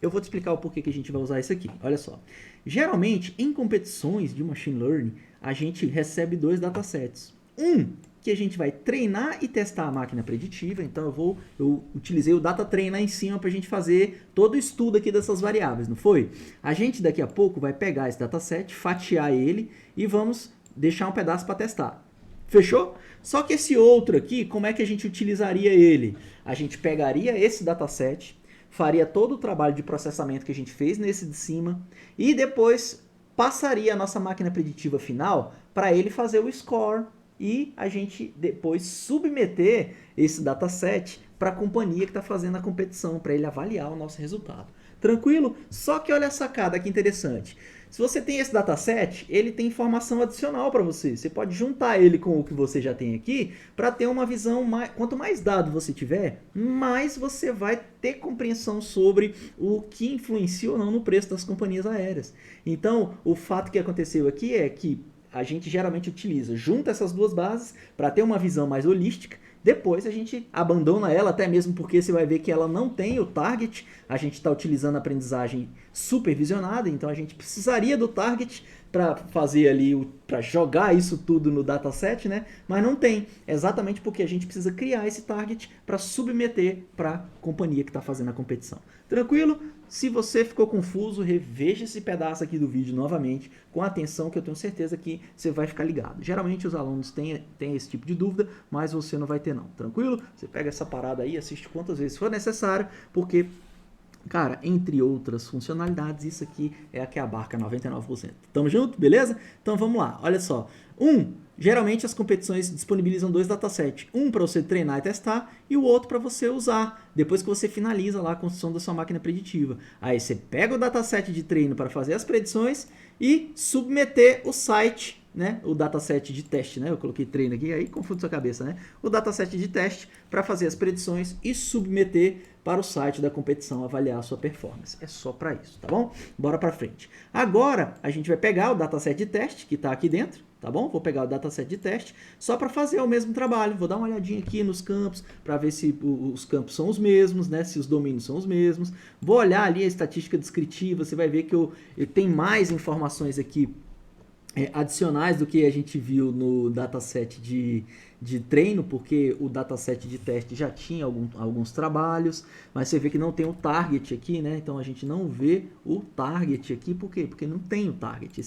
Eu vou te explicar o porquê que a gente vai usar isso aqui. Olha só. Geralmente, em competições de Machine Learning, a gente recebe 2 datasets. Um, que a gente vai treinar e testar a máquina preditiva. Então, eu utilizei o Data Train lá em cima para a gente fazer todo o estudo aqui dessas variáveis, não foi? A gente, daqui a pouco, vai pegar esse dataset, fatiar ele e vamos deixar um pedaço para testar. Fechou? Só que esse outro aqui, como é que a gente utilizaria ele? A gente pegaria esse dataset, faria todo o trabalho de processamento que a gente fez nesse de cima e depois passaria a nossa máquina preditiva final para ele fazer o score e a gente depois submeter esse dataset para a companhia que está fazendo a competição, para ele avaliar o nosso resultado. Tranquilo? Só que olha a sacada que interessante. Se você tem esse dataset, ele tem informação adicional para você. Você pode juntar ele com o que você já tem aqui para ter uma visão quanto mais dado você tiver, mais você vai ter compreensão sobre o que influencia ou não no preço das companhias aéreas. Então, o fato que aconteceu aqui é que a gente geralmente junta essas 2 bases para ter uma visão mais holística. Depois a gente abandona ela, até mesmo porque você vai ver que ela não tem o target. A gente está utilizando a aprendizagem supervisionada, então a gente precisaria do target para fazer ali, para jogar isso tudo no dataset, né? Mas não tem, exatamente porque a gente precisa criar esse target para submeter para a companhia que está fazendo a competição. Tranquilo? Se você ficou confuso, reveja esse pedaço aqui do vídeo novamente, com atenção, que eu tenho certeza que você vai ficar ligado. Geralmente os alunos têm esse tipo de dúvida, mas você não vai ter não. Tranquilo? Você pega essa parada aí, assiste quantas vezes for necessário, porque, cara, entre outras funcionalidades, isso aqui é a que abarca 99%. Tamo junto? Beleza? Então vamos lá, olha só. Geralmente as competições disponibilizam 2 datasets. Um para você treinar e testar e o outro para você usar depois que você finaliza lá a construção da sua máquina preditiva. Aí você pega o dataset de treino para fazer as predições e submeter o site, né? O dataset de teste, né? Eu coloquei treino aqui, aí confunde sua cabeça, né? O dataset de teste para fazer as predições e submeter para o site da competição avaliar a sua performance. É só para isso, tá bom? Bora para frente. Agora a gente vai pegar o dataset de teste que está aqui dentro, tá bom? Vou pegar o dataset de teste só para fazer o mesmo trabalho. Vou dar uma olhadinha aqui nos campos para ver se os campos são os mesmos, né? Se os domínios são os mesmos. Vou olhar ali a estatística descritiva, você vai ver que eu tenho mais informações aqui adicionais do que a gente viu no dataset de treino, porque o dataset de teste já tinha alguns trabalhos, mas você vê que não tem o target aqui, né? Então a gente não vê o target aqui, por quê? Porque não tem o target.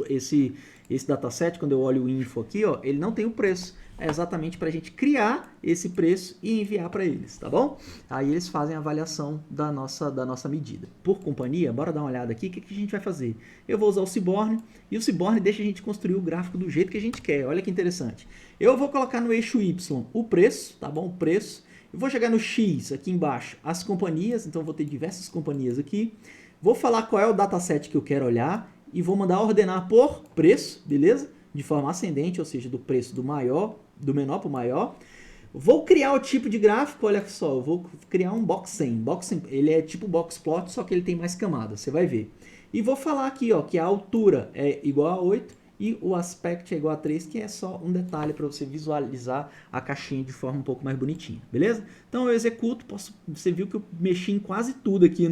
Esse dataset, quando eu olho o info aqui, ó, ele não tem o preço, é exatamente para a gente criar esse preço e enviar para eles, tá bom? Aí eles fazem a avaliação da nossa medida. Por companhia, bora dar uma olhada aqui, o que a gente vai fazer? Eu vou usar o Seaborn, e o Seaborn deixa a gente construir o gráfico do jeito que a gente quer, olha que interessante. Eu vou colocar no eixo Y o preço, tá bom? O preço. Eu vou chegar no X, aqui embaixo, as companhias, então eu vou ter diversas companhias aqui. Vou falar qual é o dataset que eu quero olhar e vou mandar ordenar por preço, beleza? De forma ascendente, ou seja, do preço do menor para o maior. Vou criar o tipo de gráfico, olha só, eu vou criar um boxen. Ele é tipo boxplot, só que ele tem mais camadas, você vai ver. E vou falar aqui, ó, que a altura é igual a 8 e o aspect é igual a 3, que é só um detalhe para você visualizar a caixinha de forma um pouco mais bonitinha, beleza? Então eu executo, você viu que eu mexi em quase tudo aqui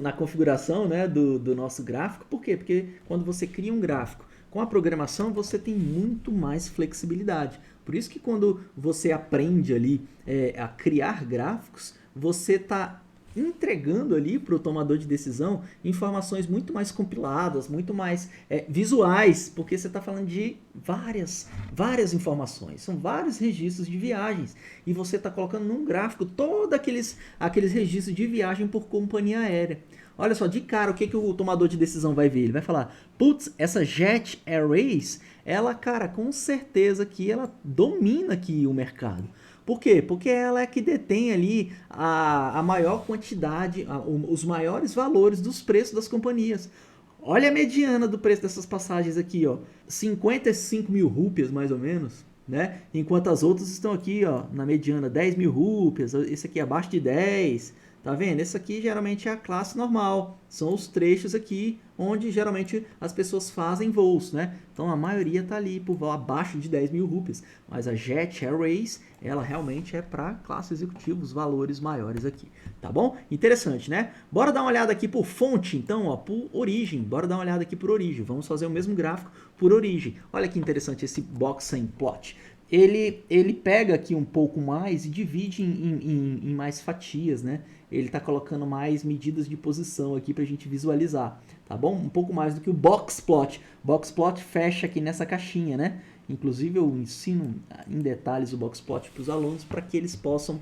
na configuração, né, do nosso gráfico. Por quê? Porque quando você cria um gráfico com a programação, você tem muito mais flexibilidade. Por isso que quando você aprende ali a criar gráficos, você está entregando ali para o tomador de decisão informações muito mais compiladas, muito mais visuais, porque você está falando de várias informações, são vários registros de viagens, e você está colocando num gráfico todos aqueles registros de viagem por companhia aérea. Olha só, de cara, o que o tomador de decisão vai ver? Ele vai falar, putz, essa Jet Airways, ela, cara, com certeza que ela domina aqui o mercado. Por quê? Porque ela é que detém ali a maior quantidade, os maiores valores dos preços das companhias. Olha a mediana do preço dessas passagens aqui, ó, 55 mil rúpias mais ou menos, né? Enquanto as outras estão aqui, ó, na mediana 10 mil rúpias, esse aqui abaixo de 10. Tá vendo? Esse aqui geralmente é a classe normal. São os trechos aqui onde geralmente as pessoas fazem voos, né? Então a maioria está ali por voo abaixo de 10 mil rúpias. Mas a Jet Airways, ela realmente é para classe executiva, os valores maiores aqui. Tá bom? Interessante, né? Bora dar uma olhada aqui por fonte, então, ó, por origem. Bora dar uma olhada aqui por origem. Vamos fazer o mesmo gráfico por origem. Olha que interessante esse boxing plot. Ele pega aqui um pouco mais e divide em mais fatias, né? Ele está colocando mais medidas de posição aqui para a gente visualizar, tá bom? Um pouco mais do que o boxplot. Boxplot fecha aqui nessa caixinha, né? Inclusive eu ensino em detalhes o boxplot para os alunos para que eles possam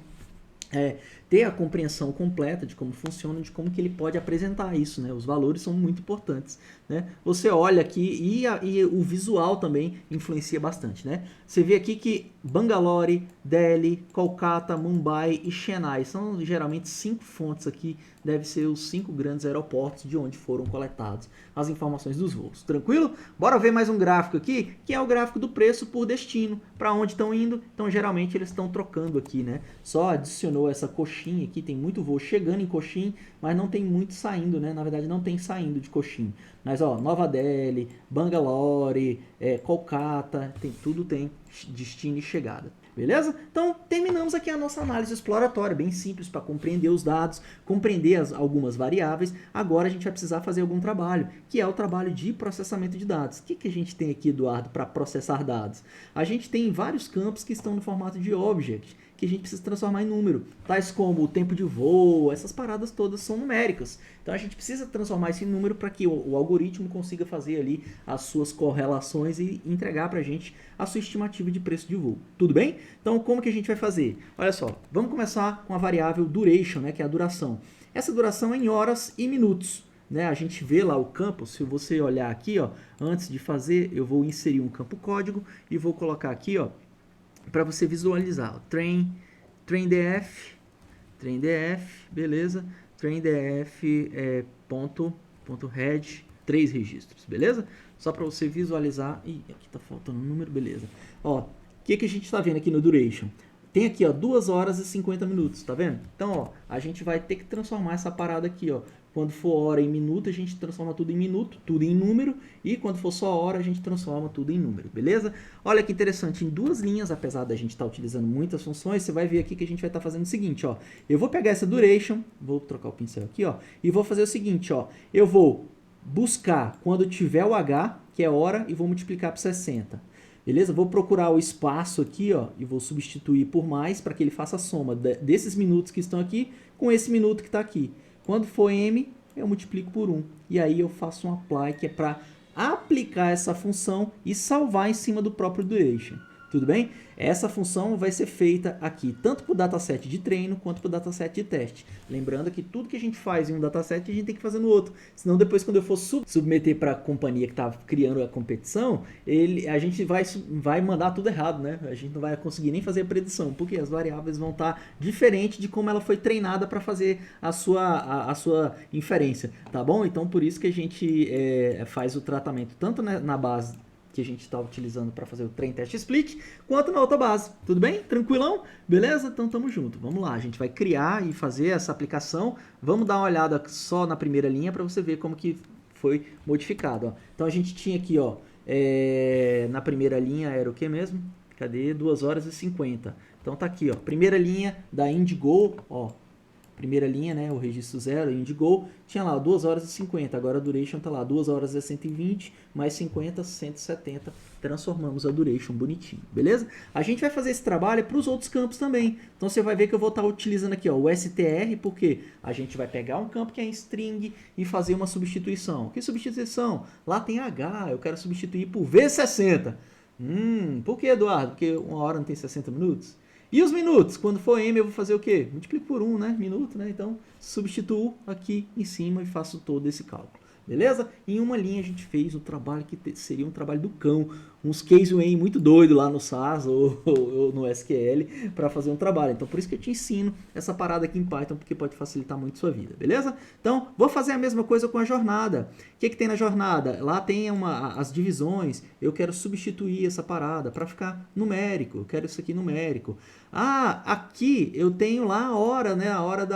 ter a compreensão completa de como funciona, de como que ele pode apresentar isso, né? Os valores são muito importantes, né? Você olha aqui e o visual também influencia bastante, né? Você vê aqui que Bangalore, Delhi, Kolkata, Mumbai e Chennai são geralmente 5 fontes aqui, deve ser os 5 grandes aeroportos de onde foram coletados as informações dos voos. Tranquilo? Bora ver mais um gráfico aqui, que é o gráfico do preço por destino, para onde estão indo. Então geralmente eles estão trocando aqui, né? Só adicionou essa coxinha aqui, tem muito voo chegando em Cochin, mas não tem muito saindo, né? Na verdade não tem saindo de Cochin. Mas ó, Nova Delhi, Bangalore, Kolkata, tudo tem destino e chegada. Beleza? Então, terminamos aqui a nossa análise exploratória, bem simples para compreender os dados, compreender algumas variáveis. Agora a gente vai precisar fazer algum trabalho, que é o trabalho de processamento de dados. O que a gente tem aqui, Eduardo, para processar dados? A gente tem vários campos que estão no formato de object, que a gente precisa transformar em número, tais como o tempo de voo, essas paradas todas são numéricas. Então a gente precisa transformar isso em número para que o algoritmo consiga fazer ali as suas correlações e entregar para a gente a sua estimativa de preço de voo. Tudo bem? Então como que a gente vai fazer? Olha só, vamos começar com a variável duration, né, que é a duração. Essa duração é em horas e minutos. Né? A gente vê lá o campo, se você olhar aqui, ó, antes de fazer, eu vou inserir um campo código e vou colocar aqui, ó, para você visualizar, traindf, beleza? Traindf ponto head, 3 registros, beleza? Só para você visualizar. Ih, aqui tá faltando um número, beleza. Ó, o que a gente está vendo aqui no duration? Tem aqui, ó, 2 horas e 50 minutos, tá vendo? Então, ó, a gente vai ter que transformar essa parada aqui, ó. Quando for hora em minuto, a gente transforma tudo em minuto, tudo em número. E quando for só hora, a gente transforma tudo em número, beleza? Olha que interessante, em 2 linhas, apesar da gente estar utilizando muitas funções, você vai ver aqui que a gente vai estar fazendo o seguinte, ó. Eu vou pegar essa duration, vou trocar o pincel aqui, ó. E vou fazer o seguinte, ó. Eu vou buscar quando tiver o H, que é hora, e vou multiplicar por 60. Beleza? Vou procurar o espaço aqui, ó, e vou substituir por mais para que ele faça a soma desses minutos que estão aqui com esse minuto que está aqui. Quando for M, eu multiplico por 1. E aí eu faço um apply que é para aplicar essa função e salvar em cima do próprio duration. Tudo bem? Essa função vai ser feita aqui, tanto para o dataset de treino, quanto para o dataset de teste. Lembrando que tudo que a gente faz em um dataset, a gente tem que fazer no outro. Senão depois, quando eu for submeter para a companhia que está criando a competição, a gente vai mandar tudo errado, né? A gente não vai conseguir nem fazer a predição, porque as variáveis vão estar diferentes de como ela foi treinada para fazer a sua inferência, tá bom? Então, por isso que a gente faz o tratamento tanto na base que a gente está utilizando para fazer o train test split, quanto na outra base. Tudo bem? Tranquilão? Beleza? Então tamo junto. Vamos lá, a gente vai criar e fazer essa aplicação. Vamos dar uma olhada só na primeira linha para você ver como que foi modificado. Ó. Então a gente tinha aqui, ó, na primeira linha era o que mesmo? Cadê? 2 horas e 50. Então tá aqui, ó, primeira linha da Indigo, ó, primeira linha, né, o registro 0, Indigo, tinha lá 2 horas e 50, agora a duration está lá 2 horas e 120, mais 50, 170, transformamos a duration bonitinho, beleza? A gente vai fazer esse trabalho para os outros campos também, então você vai ver que eu vou estar utilizando aqui ó, o str, porque a gente vai pegar um campo que é em string e fazer uma substituição. Que substituição? Lá tem H, eu quero substituir por V60. Por que, Eduardo? Porque 1 hora não tem 60 minutos? E os minutos? Quando for M, eu vou fazer o quê? Multiplico por 1, né? Minuto, né? Então, substituo aqui em cima e faço todo esse cálculo. Beleza? Em uma linha a gente fez o trabalho que seria um trabalho do cão. Uns case way muito doido lá no SAS ou no SQL para fazer um trabalho. Então, por isso que eu te ensino essa parada aqui em Python, porque pode facilitar muito sua vida. Beleza? Então, vou fazer a mesma coisa com a jornada. O que tem na jornada? Lá tem as divisões. Eu quero substituir essa parada para ficar numérico. Eu quero isso aqui numérico. Ah, aqui eu tenho lá a hora, né? A hora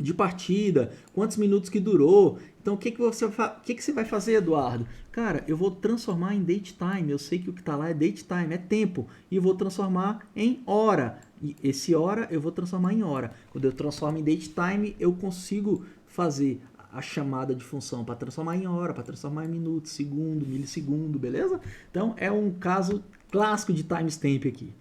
de partida, quantos minutos que durou. Então, o que você vai fazer, Eduardo? Cara, eu vou transformar em date time. Eu sei que o que está lá é date time, é tempo. E vou transformar em hora. E esse hora eu vou transformar em hora. Quando eu transformo em date time, eu consigo fazer a chamada de função para transformar em hora, para transformar em minuto, segundo, milissegundo, beleza? Então, é um caso clássico de timestamp aqui.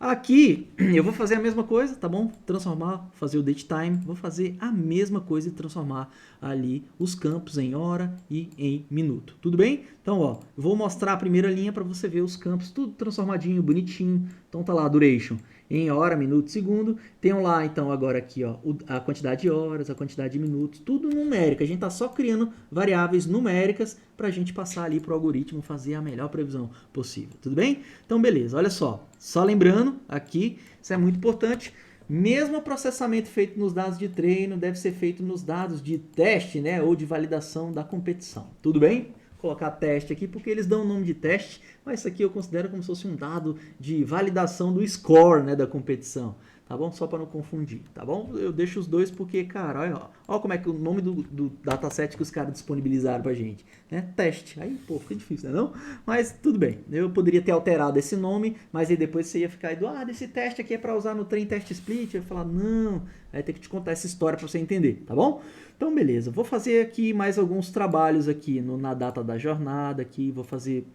Aqui eu vou fazer a mesma coisa, tá bom? Transformar, fazer o datetime, vou fazer a mesma coisa e transformar ali os campos em hora e em minuto. Tudo bem? Então, ó, eu vou mostrar a primeira linha para você ver os campos tudo transformadinho, bonitinho. Então tá lá a duration em hora, minuto, segundo. Tem lá então agora aqui, ó, a quantidade de horas, a quantidade de minutos, tudo numérico. A gente tá só criando variáveis numéricas para a gente passar ali para o algoritmo fazer a melhor previsão possível. Tudo bem? Então, beleza. Olha só. Só lembrando aqui, isso é muito importante. Mesmo o processamento feito nos dados de treino deve ser feito nos dados de teste, né, ou de validação da competição. Tudo bem? Vou colocar teste aqui porque eles dão o nome de teste, mas isso aqui eu considero como se fosse um dado de validação do score, né, da competição. Tá bom? Só para não confundir, tá bom? Eu deixo os dois porque, cara, olha como é que o nome do dataset que os caras disponibilizaram pra gente, né? Teste. Aí, pô, fica difícil, né não? Mas tudo bem. Eu poderia ter alterado esse nome, mas aí depois você ia ficar, Eduardo, esse teste aqui é para usar no train test split. Eu ia falar, não, aí tem que te contar essa história para você entender, tá bom? Então, beleza. Vou fazer aqui mais alguns trabalhos aqui na data da jornada aqui, vou fazer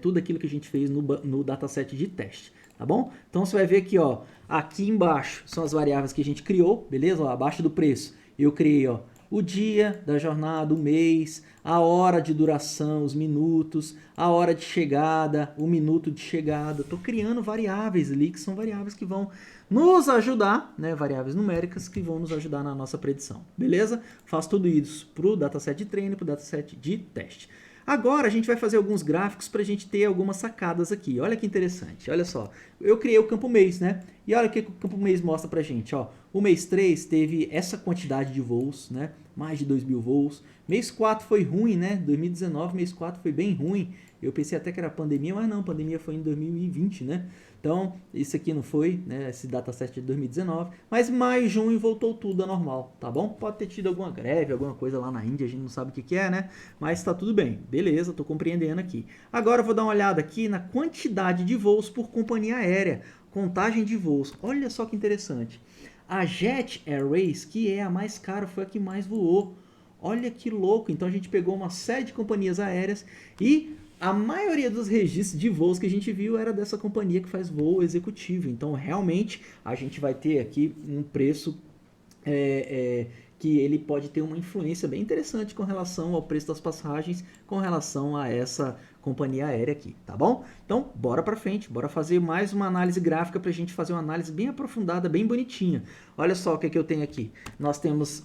tudo aquilo que a gente fez no dataset de teste. Tá bom? Então você vai ver aqui, ó, aqui embaixo são as variáveis que a gente criou, beleza? Ó, abaixo do preço eu criei, ó, o dia da jornada, o mês, a hora de duração, os minutos, a hora de chegada, o minuto de chegada. Estou criando variáveis ali que são variáveis que vão nos ajudar, né? Variáveis numéricas que vão nos ajudar na nossa predição, beleza? Faço tudo isso para o dataset de treino e para o dataset de teste. Agora a gente vai fazer alguns gráficos para a gente ter algumas sacadas aqui. Olha que interessante, olha só. Eu criei o campo mês, né? E olha o que o campo mês mostra para a gente. Ó. O mês 3 teve essa quantidade de voos, né? Mais de 2.000 voos. Mês 4 foi ruim, né? 2019, mês 4 foi bem ruim. Eu pensei até que era pandemia, mas não, pandemia foi em 2020, né? Então, isso aqui não foi, né? Esse dataset de 2019. Mas maio e junho voltou tudo a normal, tá bom? Pode ter tido alguma greve, alguma coisa lá na Índia, a gente não sabe o que é, né? Mas tá tudo bem. Beleza, tô compreendendo aqui. Agora eu vou dar uma olhada aqui na quantidade de voos por companhia aérea. Contagem de voos. Olha só que interessante. A Jet Airways, que é a mais cara, foi a que mais voou. Olha que louco. Então a gente pegou uma série de companhias aéreas e a maioria dos registros de voos que a gente viu era dessa companhia que faz voo executivo. Então, realmente, a gente vai ter aqui um preço que ele pode ter uma influência bem interessante com relação ao preço das passagens, com relação a essa companhia aérea aqui, tá bom? Então, bora para frente, bora fazer mais uma análise gráfica para a gente fazer uma análise bem aprofundada, bem bonitinha. Olha só o que eu tenho aqui. Nós temos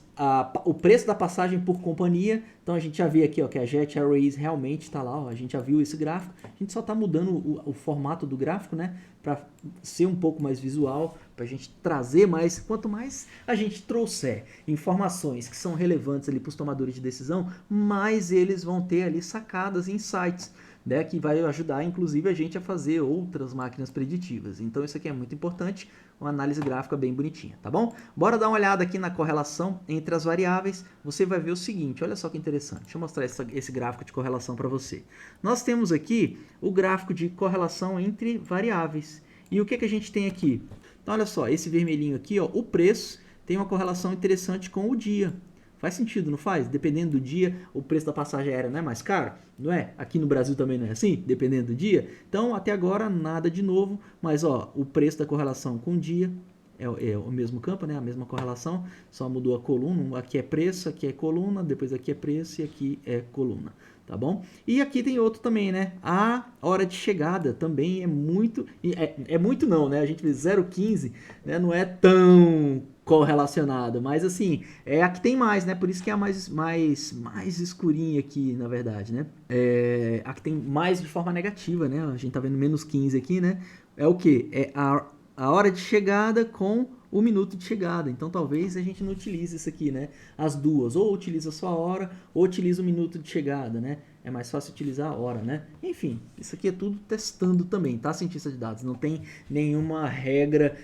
o preço da passagem por companhia, então a gente já vê aqui ó, que a Jet Airways realmente está lá, ó, a gente já viu esse gráfico, a gente só está mudando o formato do gráfico, né, para ser um pouco mais visual, para a gente trazer mais, quanto mais a gente trouxer informações que são relevantes ali para os tomadores de decisão, mais eles vão ter ali sacadas, insights, né, que vai ajudar inclusive a gente a fazer outras máquinas preditivas. Então isso aqui é muito importante, uma análise gráfica bem bonitinha, tá bom? Bora dar uma olhada aqui na correlação entre as variáveis. Você vai ver o seguinte, olha só que interessante. Deixa eu mostrar esse gráfico de correlação para você. Nós temos aqui o gráfico de correlação entre variáveis. E o que a gente tem aqui? Então olha só, esse vermelhinho aqui, ó, o preço tem uma correlação interessante com o dia. Faz sentido, não faz? Dependendo do dia, o preço da passagem aérea não é mais caro? Não é? Aqui no Brasil também não é assim? Dependendo do dia? Então, até agora, nada de novo. Mas, ó, o preço da correlação com o dia é o mesmo campo, né? A mesma correlação, só mudou a coluna. Aqui é preço, aqui é coluna, depois aqui é preço e aqui é coluna. Tá bom? E aqui tem outro também, né? A hora de chegada também é muito... É muito não, né? A gente vê 0,15, né? Não é tão correlacionada, mas assim, é a que tem mais, né? Por isso que é a mais escurinha aqui, na verdade, né? É a que tem mais de forma negativa, né? A gente tá vendo menos 15 aqui, né? É o quê? É a hora de chegada com o minuto de chegada. Então, talvez a gente não utilize isso aqui, né? As duas. Ou utiliza só a hora, ou utiliza o minuto de chegada, né? É mais fácil utilizar a hora, né? Enfim, isso aqui é tudo testando também, tá, cientista de dados? Não tem nenhuma regra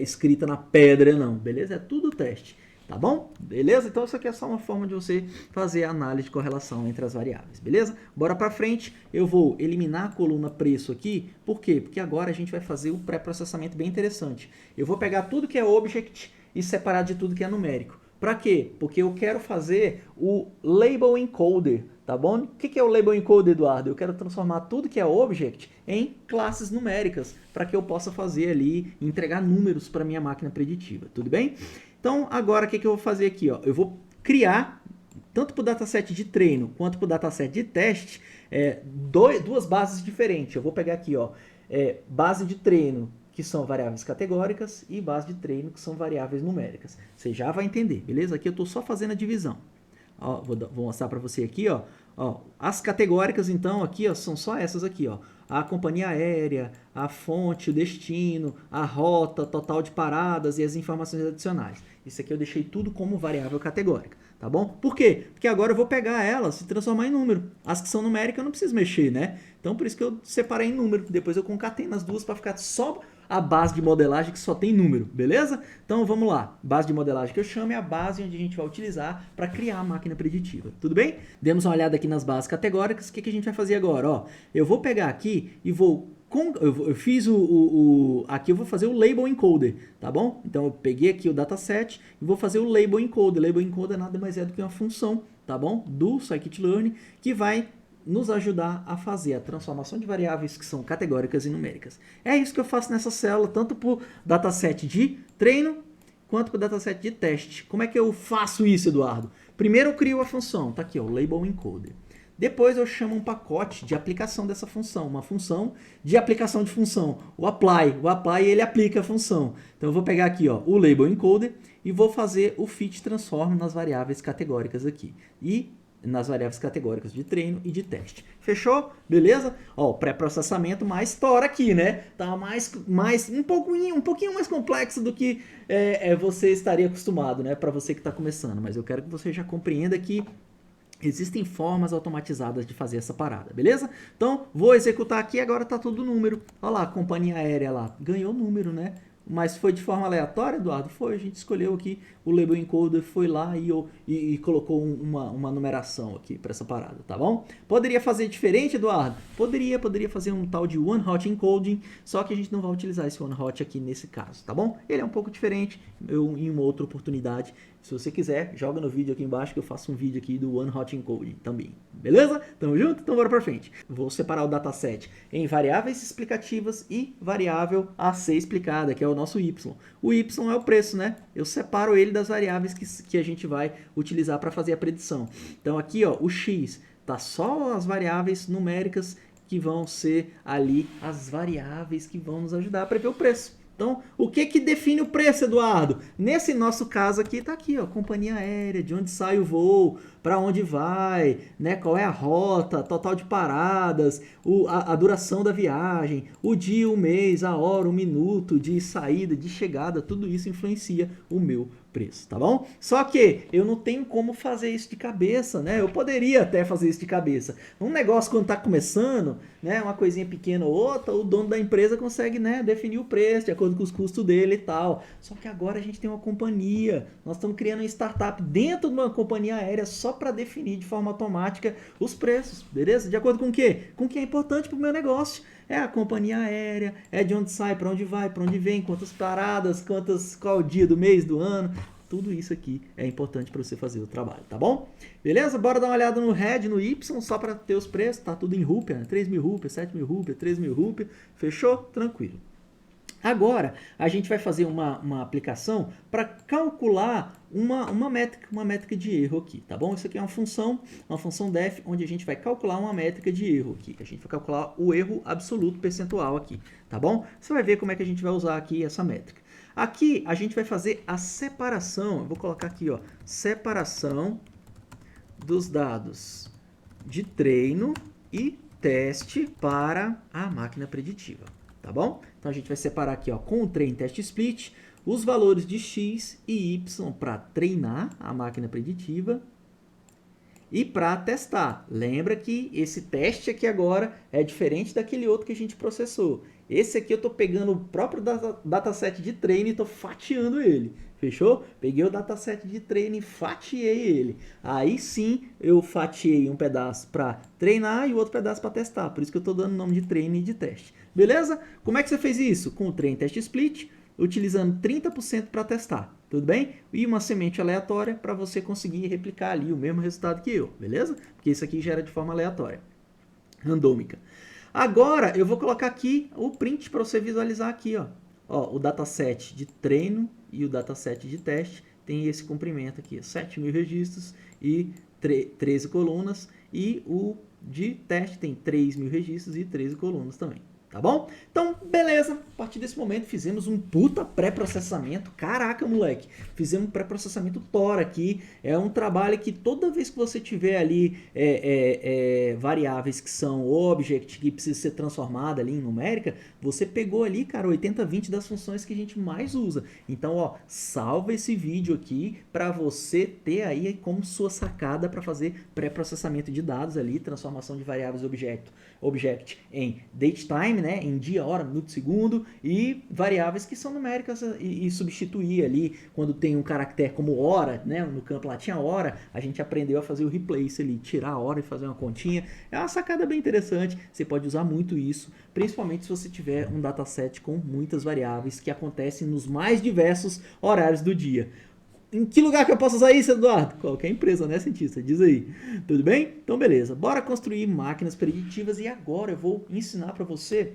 escrita na pedra, não. Beleza? É tudo teste. Tá bom? Beleza? Então, isso aqui é só uma forma de você fazer a análise de correlação entre as variáveis. Beleza? Bora pra frente. Eu vou eliminar a coluna preço aqui. Por quê? Porque agora a gente vai fazer um pré-processamento bem interessante. Eu vou pegar tudo que é object e separar de tudo que é numérico. Para quê? Porque eu quero fazer o label encoder, tá bom? O que é o label encoder, Eduardo? Eu quero transformar tudo que é object em classes numéricas para que eu possa fazer ali, entregar números para minha máquina preditiva, tudo bem? Então, agora o que eu vou fazer aqui? Ó? Eu vou criar, tanto para o dataset de treino quanto para o dataset de teste, duas bases diferentes. Eu vou pegar aqui, ó, base de treino, que são variáveis categóricas, e base de treino, que são variáveis numéricas. Você já vai entender, beleza? Aqui eu estou só fazendo a divisão. Ó, vou mostrar para você aqui, ó, as categóricas, então, aqui ó, são só essas aqui, ó. A companhia aérea, a fonte, o destino, a rota, total de paradas e as informações adicionais. Isso aqui eu deixei tudo como variável categórica, tá bom? Por quê? Porque agora eu vou pegar elas e transformar em número. As que são numéricas eu não preciso mexer, né? Então por isso que eu separei em número. Depois eu concateno as duas para ficar só a base de modelagem que só tem número, beleza? Então vamos lá. Base de modelagem que eu chamo é a base onde a gente vai utilizar para criar a máquina preditiva. Tudo bem? Demos uma olhada aqui nas bases categóricas. O que a gente vai fazer agora? Ó, eu vou pegar aqui e vou... Eu fiz aqui eu vou fazer o label encoder, tá bom? Então eu peguei aqui o dataset e vou fazer o label encoder. Label encoder nada mais é do que uma função, tá bom? Do scikit-learn que vai nos ajudar a fazer a transformação de variáveis que são categóricas e numéricas. É isso que eu faço nessa célula, tanto para o dataset de treino quanto para o dataset de teste. Como é que eu faço isso, Eduardo? Primeiro eu crio a função, tá aqui, ó, o label encoder. Depois eu chamo um pacote de aplicação dessa função, uma função de aplicação de função, o apply. O apply ele aplica a função. Então eu vou pegar aqui ó, o label encoder e vou fazer o fit transform nas variáveis categóricas aqui. E nas variáveis categóricas de treino e de teste. Fechou? Beleza? Ó, o pré-processamento mais tora aqui, né? Tá um pouquinho mais complexo do que você estaria acostumado, né? Para você que está começando. Mas eu quero que você já compreenda que existem formas automatizadas de fazer essa parada, beleza? Então, vou executar aqui, agora tá tudo número. Olha lá, a companhia aérea lá, ganhou número, né? Mas foi de forma aleatória, Eduardo? Foi, a gente escolheu aqui, o label encoder foi lá e colocou uma numeração aqui para essa parada, tá bom? Poderia fazer diferente, Eduardo? Poderia fazer um tal de one hot encoding, só que a gente não vai utilizar esse one hot aqui nesse caso, tá bom? Ele é um pouco diferente, em uma outra oportunidade Se você quiser, joga no vídeo aqui embaixo que eu faço um vídeo aqui do One Hot Encoding também. Beleza? Tamo junto? Então bora pra frente. Vou separar o dataset em variáveis explicativas e variável a ser explicada, que é o nosso Y. O Y é o preço, né? Eu separo ele das variáveis que a gente vai utilizar para fazer a predição. Então aqui, ó, o X tá só as variáveis numéricas que vão ser ali as variáveis que vão nos ajudar a prever o preço. Então, o que que define o preço, Eduardo? Nesse nosso caso aqui, tá aqui, ó, companhia aérea, de onde sai o voo, para onde vai, né, qual é a rota, total de paradas, a duração da viagem, o dia, o mês, a hora, o minuto de saída, de chegada, tudo isso influencia o meu preço, tá bom? Só que eu não tenho como fazer isso de cabeça, né? Eu poderia até fazer isso de cabeça. Um negócio quando tá começando, né, uma coisinha pequena ou outra, o dono da empresa consegue, né, definir o preço de acordo com os custos dele e tal. Só que agora a gente tem uma companhia, nós estamos criando uma startup dentro de uma companhia aérea só para definir de forma automática os preços, beleza? De acordo com o quê? Com o que é importante para o meu negócio. É a companhia aérea, é de onde sai, para onde vai, para onde vem, quantas paradas, qual o dia do mês, do ano. Tudo isso aqui é importante para você fazer o trabalho, tá bom? Beleza? Bora dar uma olhada no RED, no Y, só para ter os preços. Tá tudo em rúpia, né? 3.000 rúpias, 7.000 rúpias, 3.000 rúpias. Fechou? Tranquilo. Agora, a gente vai fazer uma aplicação para calcular uma métrica de erro aqui, tá bom? Isso aqui é uma função def, onde a gente vai calcular uma métrica de erro aqui. A gente vai calcular o erro absoluto percentual aqui, tá bom? Você vai ver como é que a gente vai usar aqui essa métrica. Aqui, a gente vai fazer a separação, eu vou colocar aqui, ó, separação dos dados de treino e teste para a máquina preditiva. Tá bom? Então a gente vai separar aqui, ó, com o Train Test Split os valores de X e Y para treinar a máquina preditiva e para testar. Lembra que esse teste aqui agora é diferente daquele outro que a gente processou. Esse aqui eu estou pegando o próprio dataset de treino e estou fatiando ele. Fechou? Peguei o dataset de treino e fatiei ele. Aí sim eu fatiei um pedaço para treinar e o outro pedaço para testar. Por isso que eu estou dando o nome de treino e de teste. Beleza? Como é que você fez isso? Com o Train Test Split, utilizando 30% para testar. Tudo bem? E uma semente aleatória para você conseguir replicar ali o mesmo resultado que eu. Beleza? Porque isso aqui gera de forma aleatória. Randômica. Agora eu vou colocar aqui o print para você visualizar aqui, ó. Ó, o dataset de treino e o dataset de teste tem esse comprimento aqui, 7.000 registros e 13 colunas, e o de teste tem 3.000 registros e 13 colunas também. Tá bom? Então, beleza. A partir desse momento, fizemos um puta pré-processamento. Caraca, moleque. Fizemos um pré-processamento Tor aqui. É um trabalho que toda vez que você tiver ali variáveis que são object, que precisa ser transformada ali em numérica, você pegou ali, cara, 80/20 das funções que a gente mais usa. Então, ó, salva esse vídeo aqui para você ter aí como sua sacada para fazer pré-processamento de dados ali, transformação de variáveis object em datetime, né, em dia, hora, minuto, segundo, e variáveis que são numéricas e substituir ali, quando tem um caractere como hora, né, no campo lá tinha hora, a gente aprendeu a fazer o replace ali, tirar a hora e fazer uma continha. É uma sacada bem interessante, você pode usar muito isso, principalmente se você tiver um dataset com muitas variáveis que acontecem nos mais diversos horários do dia. Em que lugar que eu posso usar isso, Eduardo? Qualquer empresa, né, cientista? Diz aí. Tudo bem? Então, beleza. Bora construir máquinas preditivas e agora eu vou ensinar para você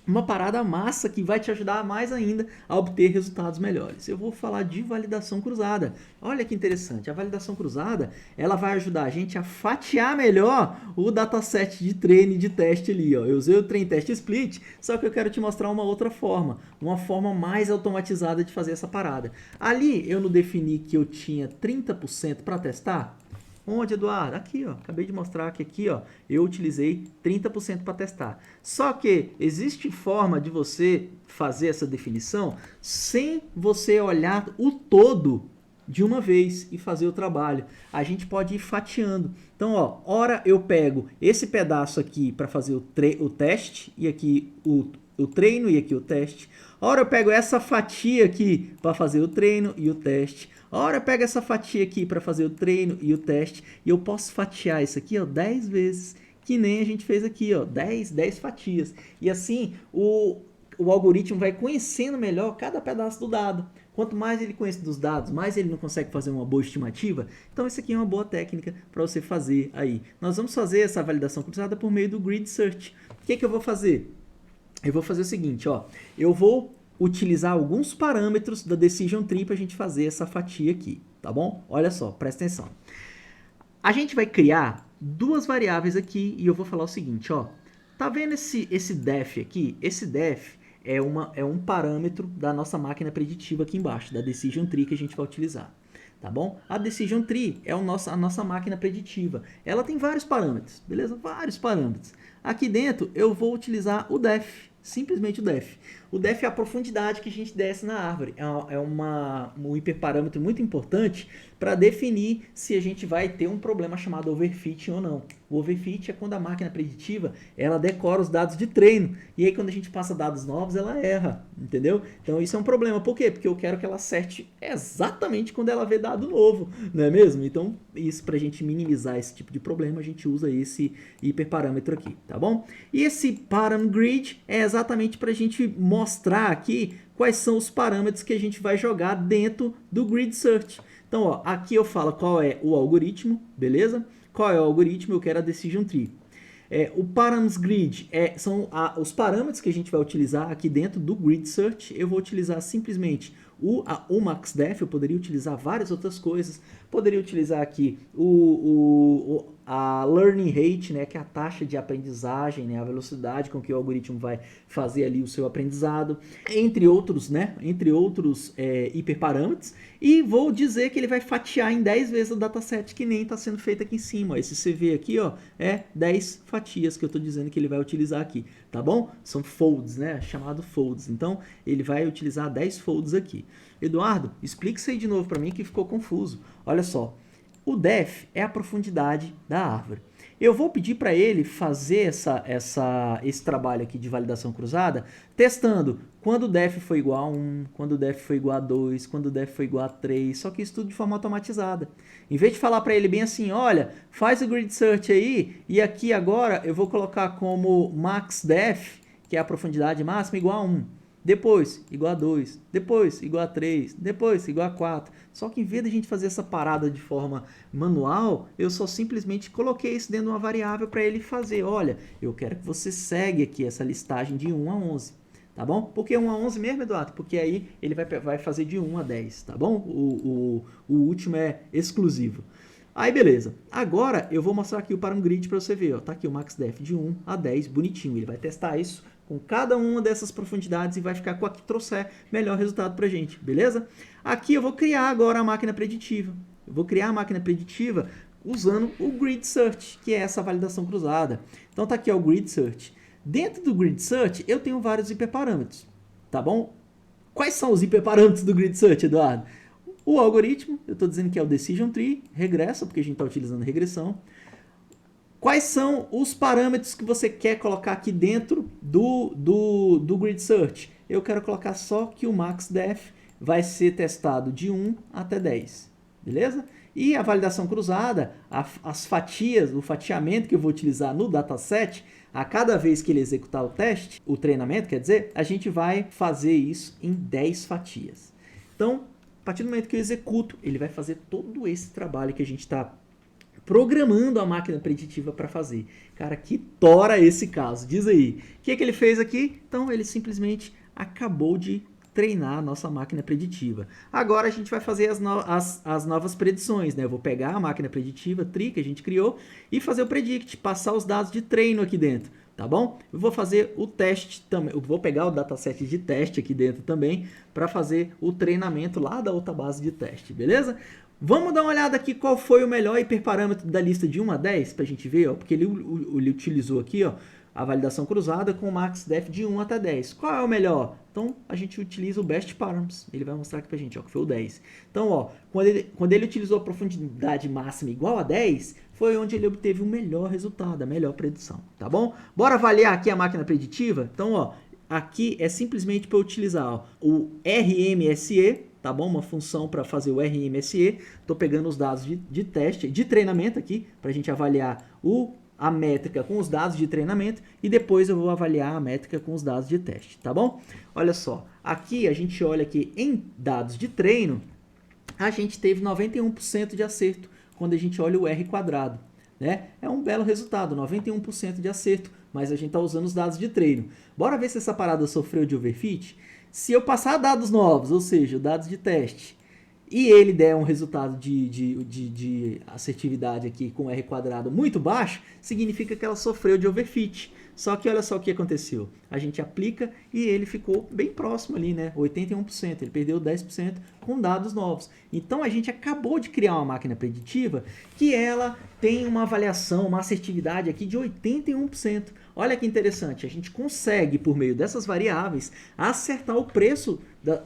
uma parada massa que vai te ajudar mais ainda a obter resultados melhores. Eu vou falar de validação cruzada. Olha que interessante. A validação cruzada, ela vai ajudar a gente a fatiar melhor o dataset de treino e de teste ali, ó. Eu usei o Train Test Split, só que eu quero te mostrar uma outra forma, uma forma mais automatizada de fazer essa parada. Ali eu não defini que eu tinha 30% para testar. Onde, Eduardo? Aqui, ó. Acabei de mostrar que aqui, ó, eu utilizei 30% para testar. Só que existe forma de você fazer essa definição sem você olhar o todo de uma vez e fazer o trabalho. A gente pode ir fatiando. Então, ó, ora eu pego esse pedaço aqui para fazer o teste e aqui o treino e aqui o teste. Ora eu pego essa fatia aqui para fazer o treino e o teste. Ora eu pego essa fatia aqui para fazer o treino e o teste. E eu posso fatiar isso aqui, ó, 10 vezes, que nem a gente fez aqui, ó, 10 fatias. E assim o algoritmo vai conhecendo melhor cada pedaço do dado. Quanto mais ele conhece dos dados, mais ele não consegue fazer uma boa estimativa. Então isso aqui é uma boa técnica para você fazer aí. Nós vamos fazer essa validação cruzada por meio do Grid Search. O que eu vou fazer? Eu vou fazer o seguinte, ó. Eu vou utilizar alguns parâmetros da Decision Tree para a gente fazer essa fatia aqui, tá bom? Olha só, presta atenção. A gente vai criar duas variáveis aqui e eu vou falar o seguinte, ó. Tá vendo esse def aqui? Esse def é um parâmetro da nossa máquina preditiva aqui embaixo, da Decision Tree que a gente vai utilizar, tá bom? A Decision Tree é a nossa máquina preditiva. Ela tem vários parâmetros, beleza? Vários parâmetros. Aqui dentro eu vou utilizar o def, simplesmente o def. O def é a profundidade que a gente desce na árvore. É um hiperparâmetro muito importante para definir se a gente vai ter um problema chamado overfitting ou não. O overfit é quando a máquina preditiva ela decora os dados de treino. E aí quando a gente passa dados novos, ela erra, entendeu? Então isso é um problema. Por quê? Porque eu quero que ela acerte exatamente quando ela vê dado novo, não é mesmo? Então isso, para a gente minimizar esse tipo de problema, a gente usa esse hiperparâmetro aqui, tá bom? E esse param grid é exatamente para a gente mostrar aqui quais são os parâmetros que a gente vai jogar dentro do Grid Search. Então, ó, aqui eu falo qual é o algoritmo, beleza? Qual é o algoritmo? Eu quero a Decision Tree. O Params Grid são os parâmetros que a gente vai utilizar aqui dentro do Grid Search. Eu vou utilizar simplesmente o MaxDef, eu poderia utilizar várias outras coisas. Poderia utilizar aqui a Learning Rate, né, que é a taxa de aprendizagem, né, a velocidade com que o algoritmo vai fazer ali o seu aprendizado, entre outros, né, hiperparâmetros. E vou dizer que ele vai fatiar em 10 vezes o dataset, que nem está sendo feito aqui em cima. Ó. Esse CV aqui, ó, é 10 fatias que eu estou dizendo que ele vai utilizar aqui, tá bom? São folds, né, chamado folds. Então, ele vai utilizar 10 folds aqui. Eduardo, explica isso aí de novo para mim que ficou confuso. Olha só, o def é a profundidade da árvore. Eu vou pedir para ele fazer esse trabalho aqui de validação cruzada, testando quando o def foi igual a 1, quando o def foi igual a 2, quando o def foi igual a 3, só que isso tudo de forma automatizada. Em vez de falar para ele bem assim, olha, faz o grid search aí, e aqui agora eu vou colocar como max def, que é a profundidade máxima, igual a 1. Depois, igual a 2, depois, igual a 3, depois, igual a 4. Só que em vez de a gente fazer essa parada de forma manual, eu só simplesmente coloquei isso dentro de uma variável para ele fazer. Olha, eu quero que você segue aqui essa listagem de 1 a 11, tá bom? Por que 1 a 11 mesmo, Eduardo? Porque aí ele vai fazer de 1 a 10, tá bom? O último é exclusivo. Aí beleza, agora eu vou mostrar aqui o param grid para você ver, ó. Tá aqui o MaxDef de 1 a 10, bonitinho, ele vai testar isso com cada uma dessas profundidades e vai ficar com a que trouxer melhor resultado pra gente, beleza? Aqui eu vou criar agora a máquina preditiva, eu vou criar a máquina preditiva usando o Grid Search, que é essa validação cruzada. Então tá aqui ó, o Grid Search. Dentro do Grid Search eu tenho vários hiperparâmetros, tá bom? Quais são os hiperparâmetros do Grid Search, Eduardo? O algoritmo, eu estou dizendo que é o Decision Tree, regressa, porque a gente está utilizando regressão. Quais são os parâmetros que você quer colocar aqui dentro do Grid Search? Eu quero colocar só que o MaxDef vai ser testado de 1 até 10, beleza? E a validação cruzada, as fatias, o fatiamento que eu vou utilizar no dataset, a cada vez que ele executar o teste, o treinamento, quer dizer, a gente vai fazer isso em 10 fatias. Então, a partir do momento que eu executo, ele vai fazer todo esse trabalho que a gente está programando a máquina preditiva para fazer. Cara, que tora esse caso. Diz aí. O que ele fez aqui? Então, ele simplesmente acabou de treinar a nossa máquina preditiva. Agora a gente vai fazer as novas predições, né? Eu vou pegar a máquina preditiva, tree, que a gente criou, e fazer o predict, passar os dados de treino aqui dentro. Tá bom? Eu vou fazer o teste também, eu vou pegar o dataset de teste aqui dentro também, para fazer o treinamento lá da outra base de teste, beleza? Vamos dar uma olhada aqui qual foi o melhor hiperparâmetro da lista de 1 a 10, para a gente ver, ó, porque ele utilizou aqui ó, a validação cruzada com o MaxDef de 1 até 10. Qual é o melhor? Então, a gente utiliza o Best Params. Ele vai mostrar aqui pra gente, ó, que foi o 10. Então, ó, quando ele utilizou a profundidade máxima igual a 10, foi onde ele obteve o melhor resultado, a melhor predição, tá bom? Bora avaliar aqui a máquina preditiva? Então, ó, aqui é simplesmente para utilizar ó, o RMSE, tá bom? Uma função para fazer o RMSE. Estou pegando os dados de teste, de treinamento aqui, para a gente avaliar a métrica com os dados de treinamento e depois eu vou avaliar a métrica com os dados de teste, tá bom? Olha só, aqui a gente olha que em dados de treino, a gente teve 91% de acerto quando a gente olha o R quadrado, né? É um belo resultado, 91% de acerto, mas a gente está usando os dados de treino. Bora ver se essa parada sofreu de overfit? Se eu passar dados novos, ou seja, dados de teste, e ele der um resultado de assertividade aqui com R quadrado muito baixo, significa que ela sofreu de overfit. Só que olha só o que aconteceu. A gente aplica e ele ficou bem próximo ali, né? 81%. Ele perdeu 10% com dados novos. Então a gente acabou de criar uma máquina preditiva que ela tem uma avaliação, uma assertividade aqui de 81%. Olha que interessante, a gente consegue, por meio dessas variáveis, acertar o preço,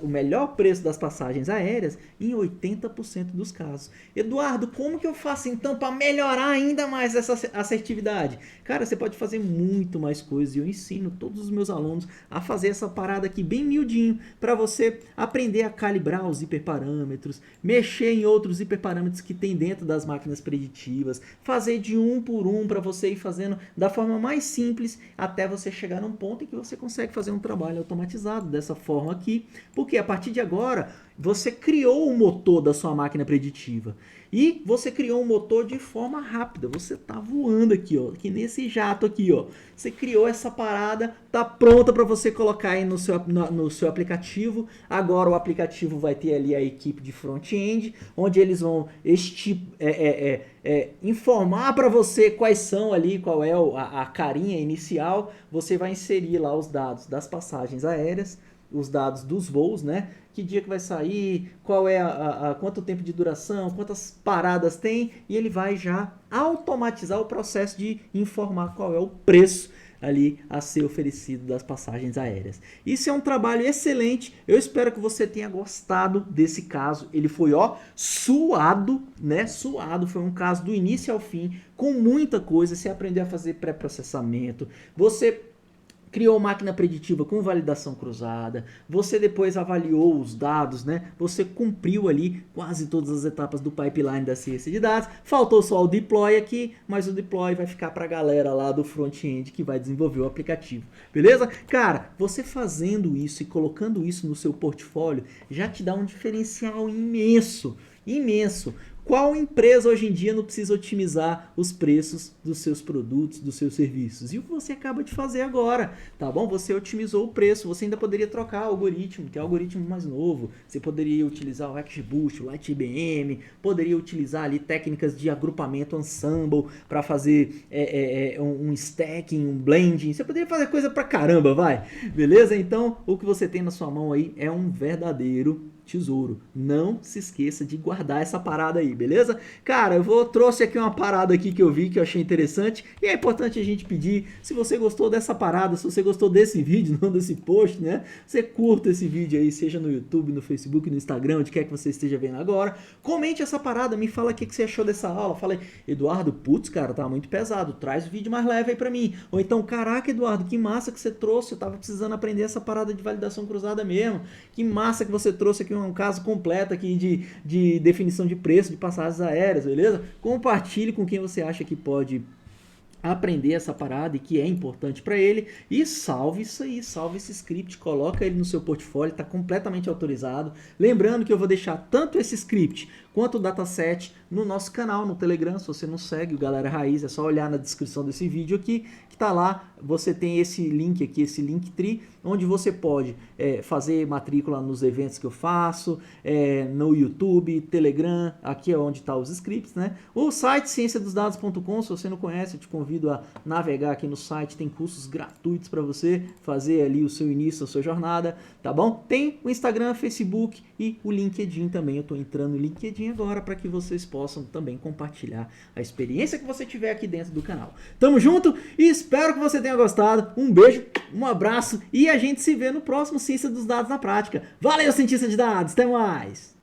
o melhor preço das passagens aéreas em 80% dos casos. Eduardo, como que eu faço então para melhorar ainda mais essa assertividade? Cara, você pode fazer muito mais coisas e eu ensino todos os meus alunos a fazer essa parada aqui bem miudinho para você aprender a calibrar os hiperparâmetros, mexer em outros hiperparâmetros que tem dentro das máquinas preditivas, fazer de um por um para você ir fazendo da forma mais simples até você chegar num ponto em que você consegue fazer um trabalho automatizado dessa forma aqui, porque a partir de agora você criou o motor da sua máquina preditiva e você criou um motor de forma rápida, você tá voando aqui, ó, que nesse jato aqui, ó, você criou essa parada, tá pronta para você colocar aí no seu aplicativo. Agora o aplicativo vai ter ali a equipe de front-end, onde eles vão informar para você quais são ali, qual é a carinha inicial. Você vai inserir lá os dados das passagens aéreas, os dados dos voos, né? Que dia que vai sair, qual é quanto tempo de duração, quantas paradas tem, e ele vai já automatizar o processo de informar qual é o preço ali a ser oferecido das passagens aéreas. Isso é um trabalho excelente, eu espero que você tenha gostado desse caso. Ele foi, ó, suado, né? Suado, foi um caso do início ao fim, com muita coisa. Você aprendeu a fazer pré-processamento, você criou máquina preditiva com validação cruzada, você depois avaliou os dados, né? Você cumpriu ali quase todas as etapas do pipeline da ciência de dados. Faltou só o deploy aqui, mas o deploy vai ficar para a galera lá do front-end que vai desenvolver o aplicativo, beleza? Cara, você fazendo isso e colocando isso no seu portfólio já te dá um diferencial imenso, imenso. Qual empresa hoje em dia não precisa otimizar os preços dos seus produtos, dos seus serviços? E o que você acaba de fazer agora, tá bom? Você otimizou o preço, você ainda poderia trocar algoritmo, ter algoritmo mais novo, você poderia utilizar o XGBoost, o LightIBM, poderia utilizar ali técnicas de agrupamento ensemble para fazer um stacking, um blending, você poderia fazer coisa pra caramba, vai? Beleza? Então, o que você tem na sua mão aí é um verdadeiro tesouro. Não se esqueça de guardar essa parada aí, beleza? Cara, trouxe aqui uma parada aqui que eu vi, que eu achei interessante, e é importante a gente pedir, se você gostou dessa parada, se você gostou desse vídeo, não desse post, né? Você curta esse vídeo aí, seja no YouTube, no Facebook, no Instagram, onde quer que você esteja vendo agora. Comente essa parada, me fala o que você achou dessa aula. Fala aí, Eduardo, putz, cara, tá muito pesado, traz o vídeo mais leve aí pra mim. Ou então, caraca, Eduardo, que massa que você trouxe, eu tava precisando aprender essa parada de validação cruzada mesmo. Que massa que você trouxe aqui um caso completo aqui de definição de preço de passagens aéreas, beleza? Compartilhe com quem você acha que pode aprender essa parada e que é importante para ele, e salve isso aí, salve esse script, coloca ele no seu portfólio, está completamente autorizado. Lembrando que eu vou deixar tanto esse script quanto o dataset no nosso canal, no Telegram. Se você não segue o Galera Raiz, é só olhar na descrição desse vídeo aqui, que tá lá, você tem esse link aqui, esse Linktree, onde você pode fazer matrícula nos eventos que eu faço, no YouTube, Telegram, aqui é onde tá os scripts, né? O site cienciadosdados.com, se você não conhece, eu te convido a navegar aqui no site, tem cursos gratuitos para você fazer ali o seu início, a sua jornada, tá bom? Tem o Instagram, Facebook e o LinkedIn também, eu tô entrando no LinkedIn agora para que vocês possam também compartilhar a experiência que você tiver aqui dentro do canal. Tamo junto e espero que você tenha gostado. Um beijo, um abraço e a gente se vê no próximo Ciência dos Dados na Prática. Valeu, cientista de dados, até mais!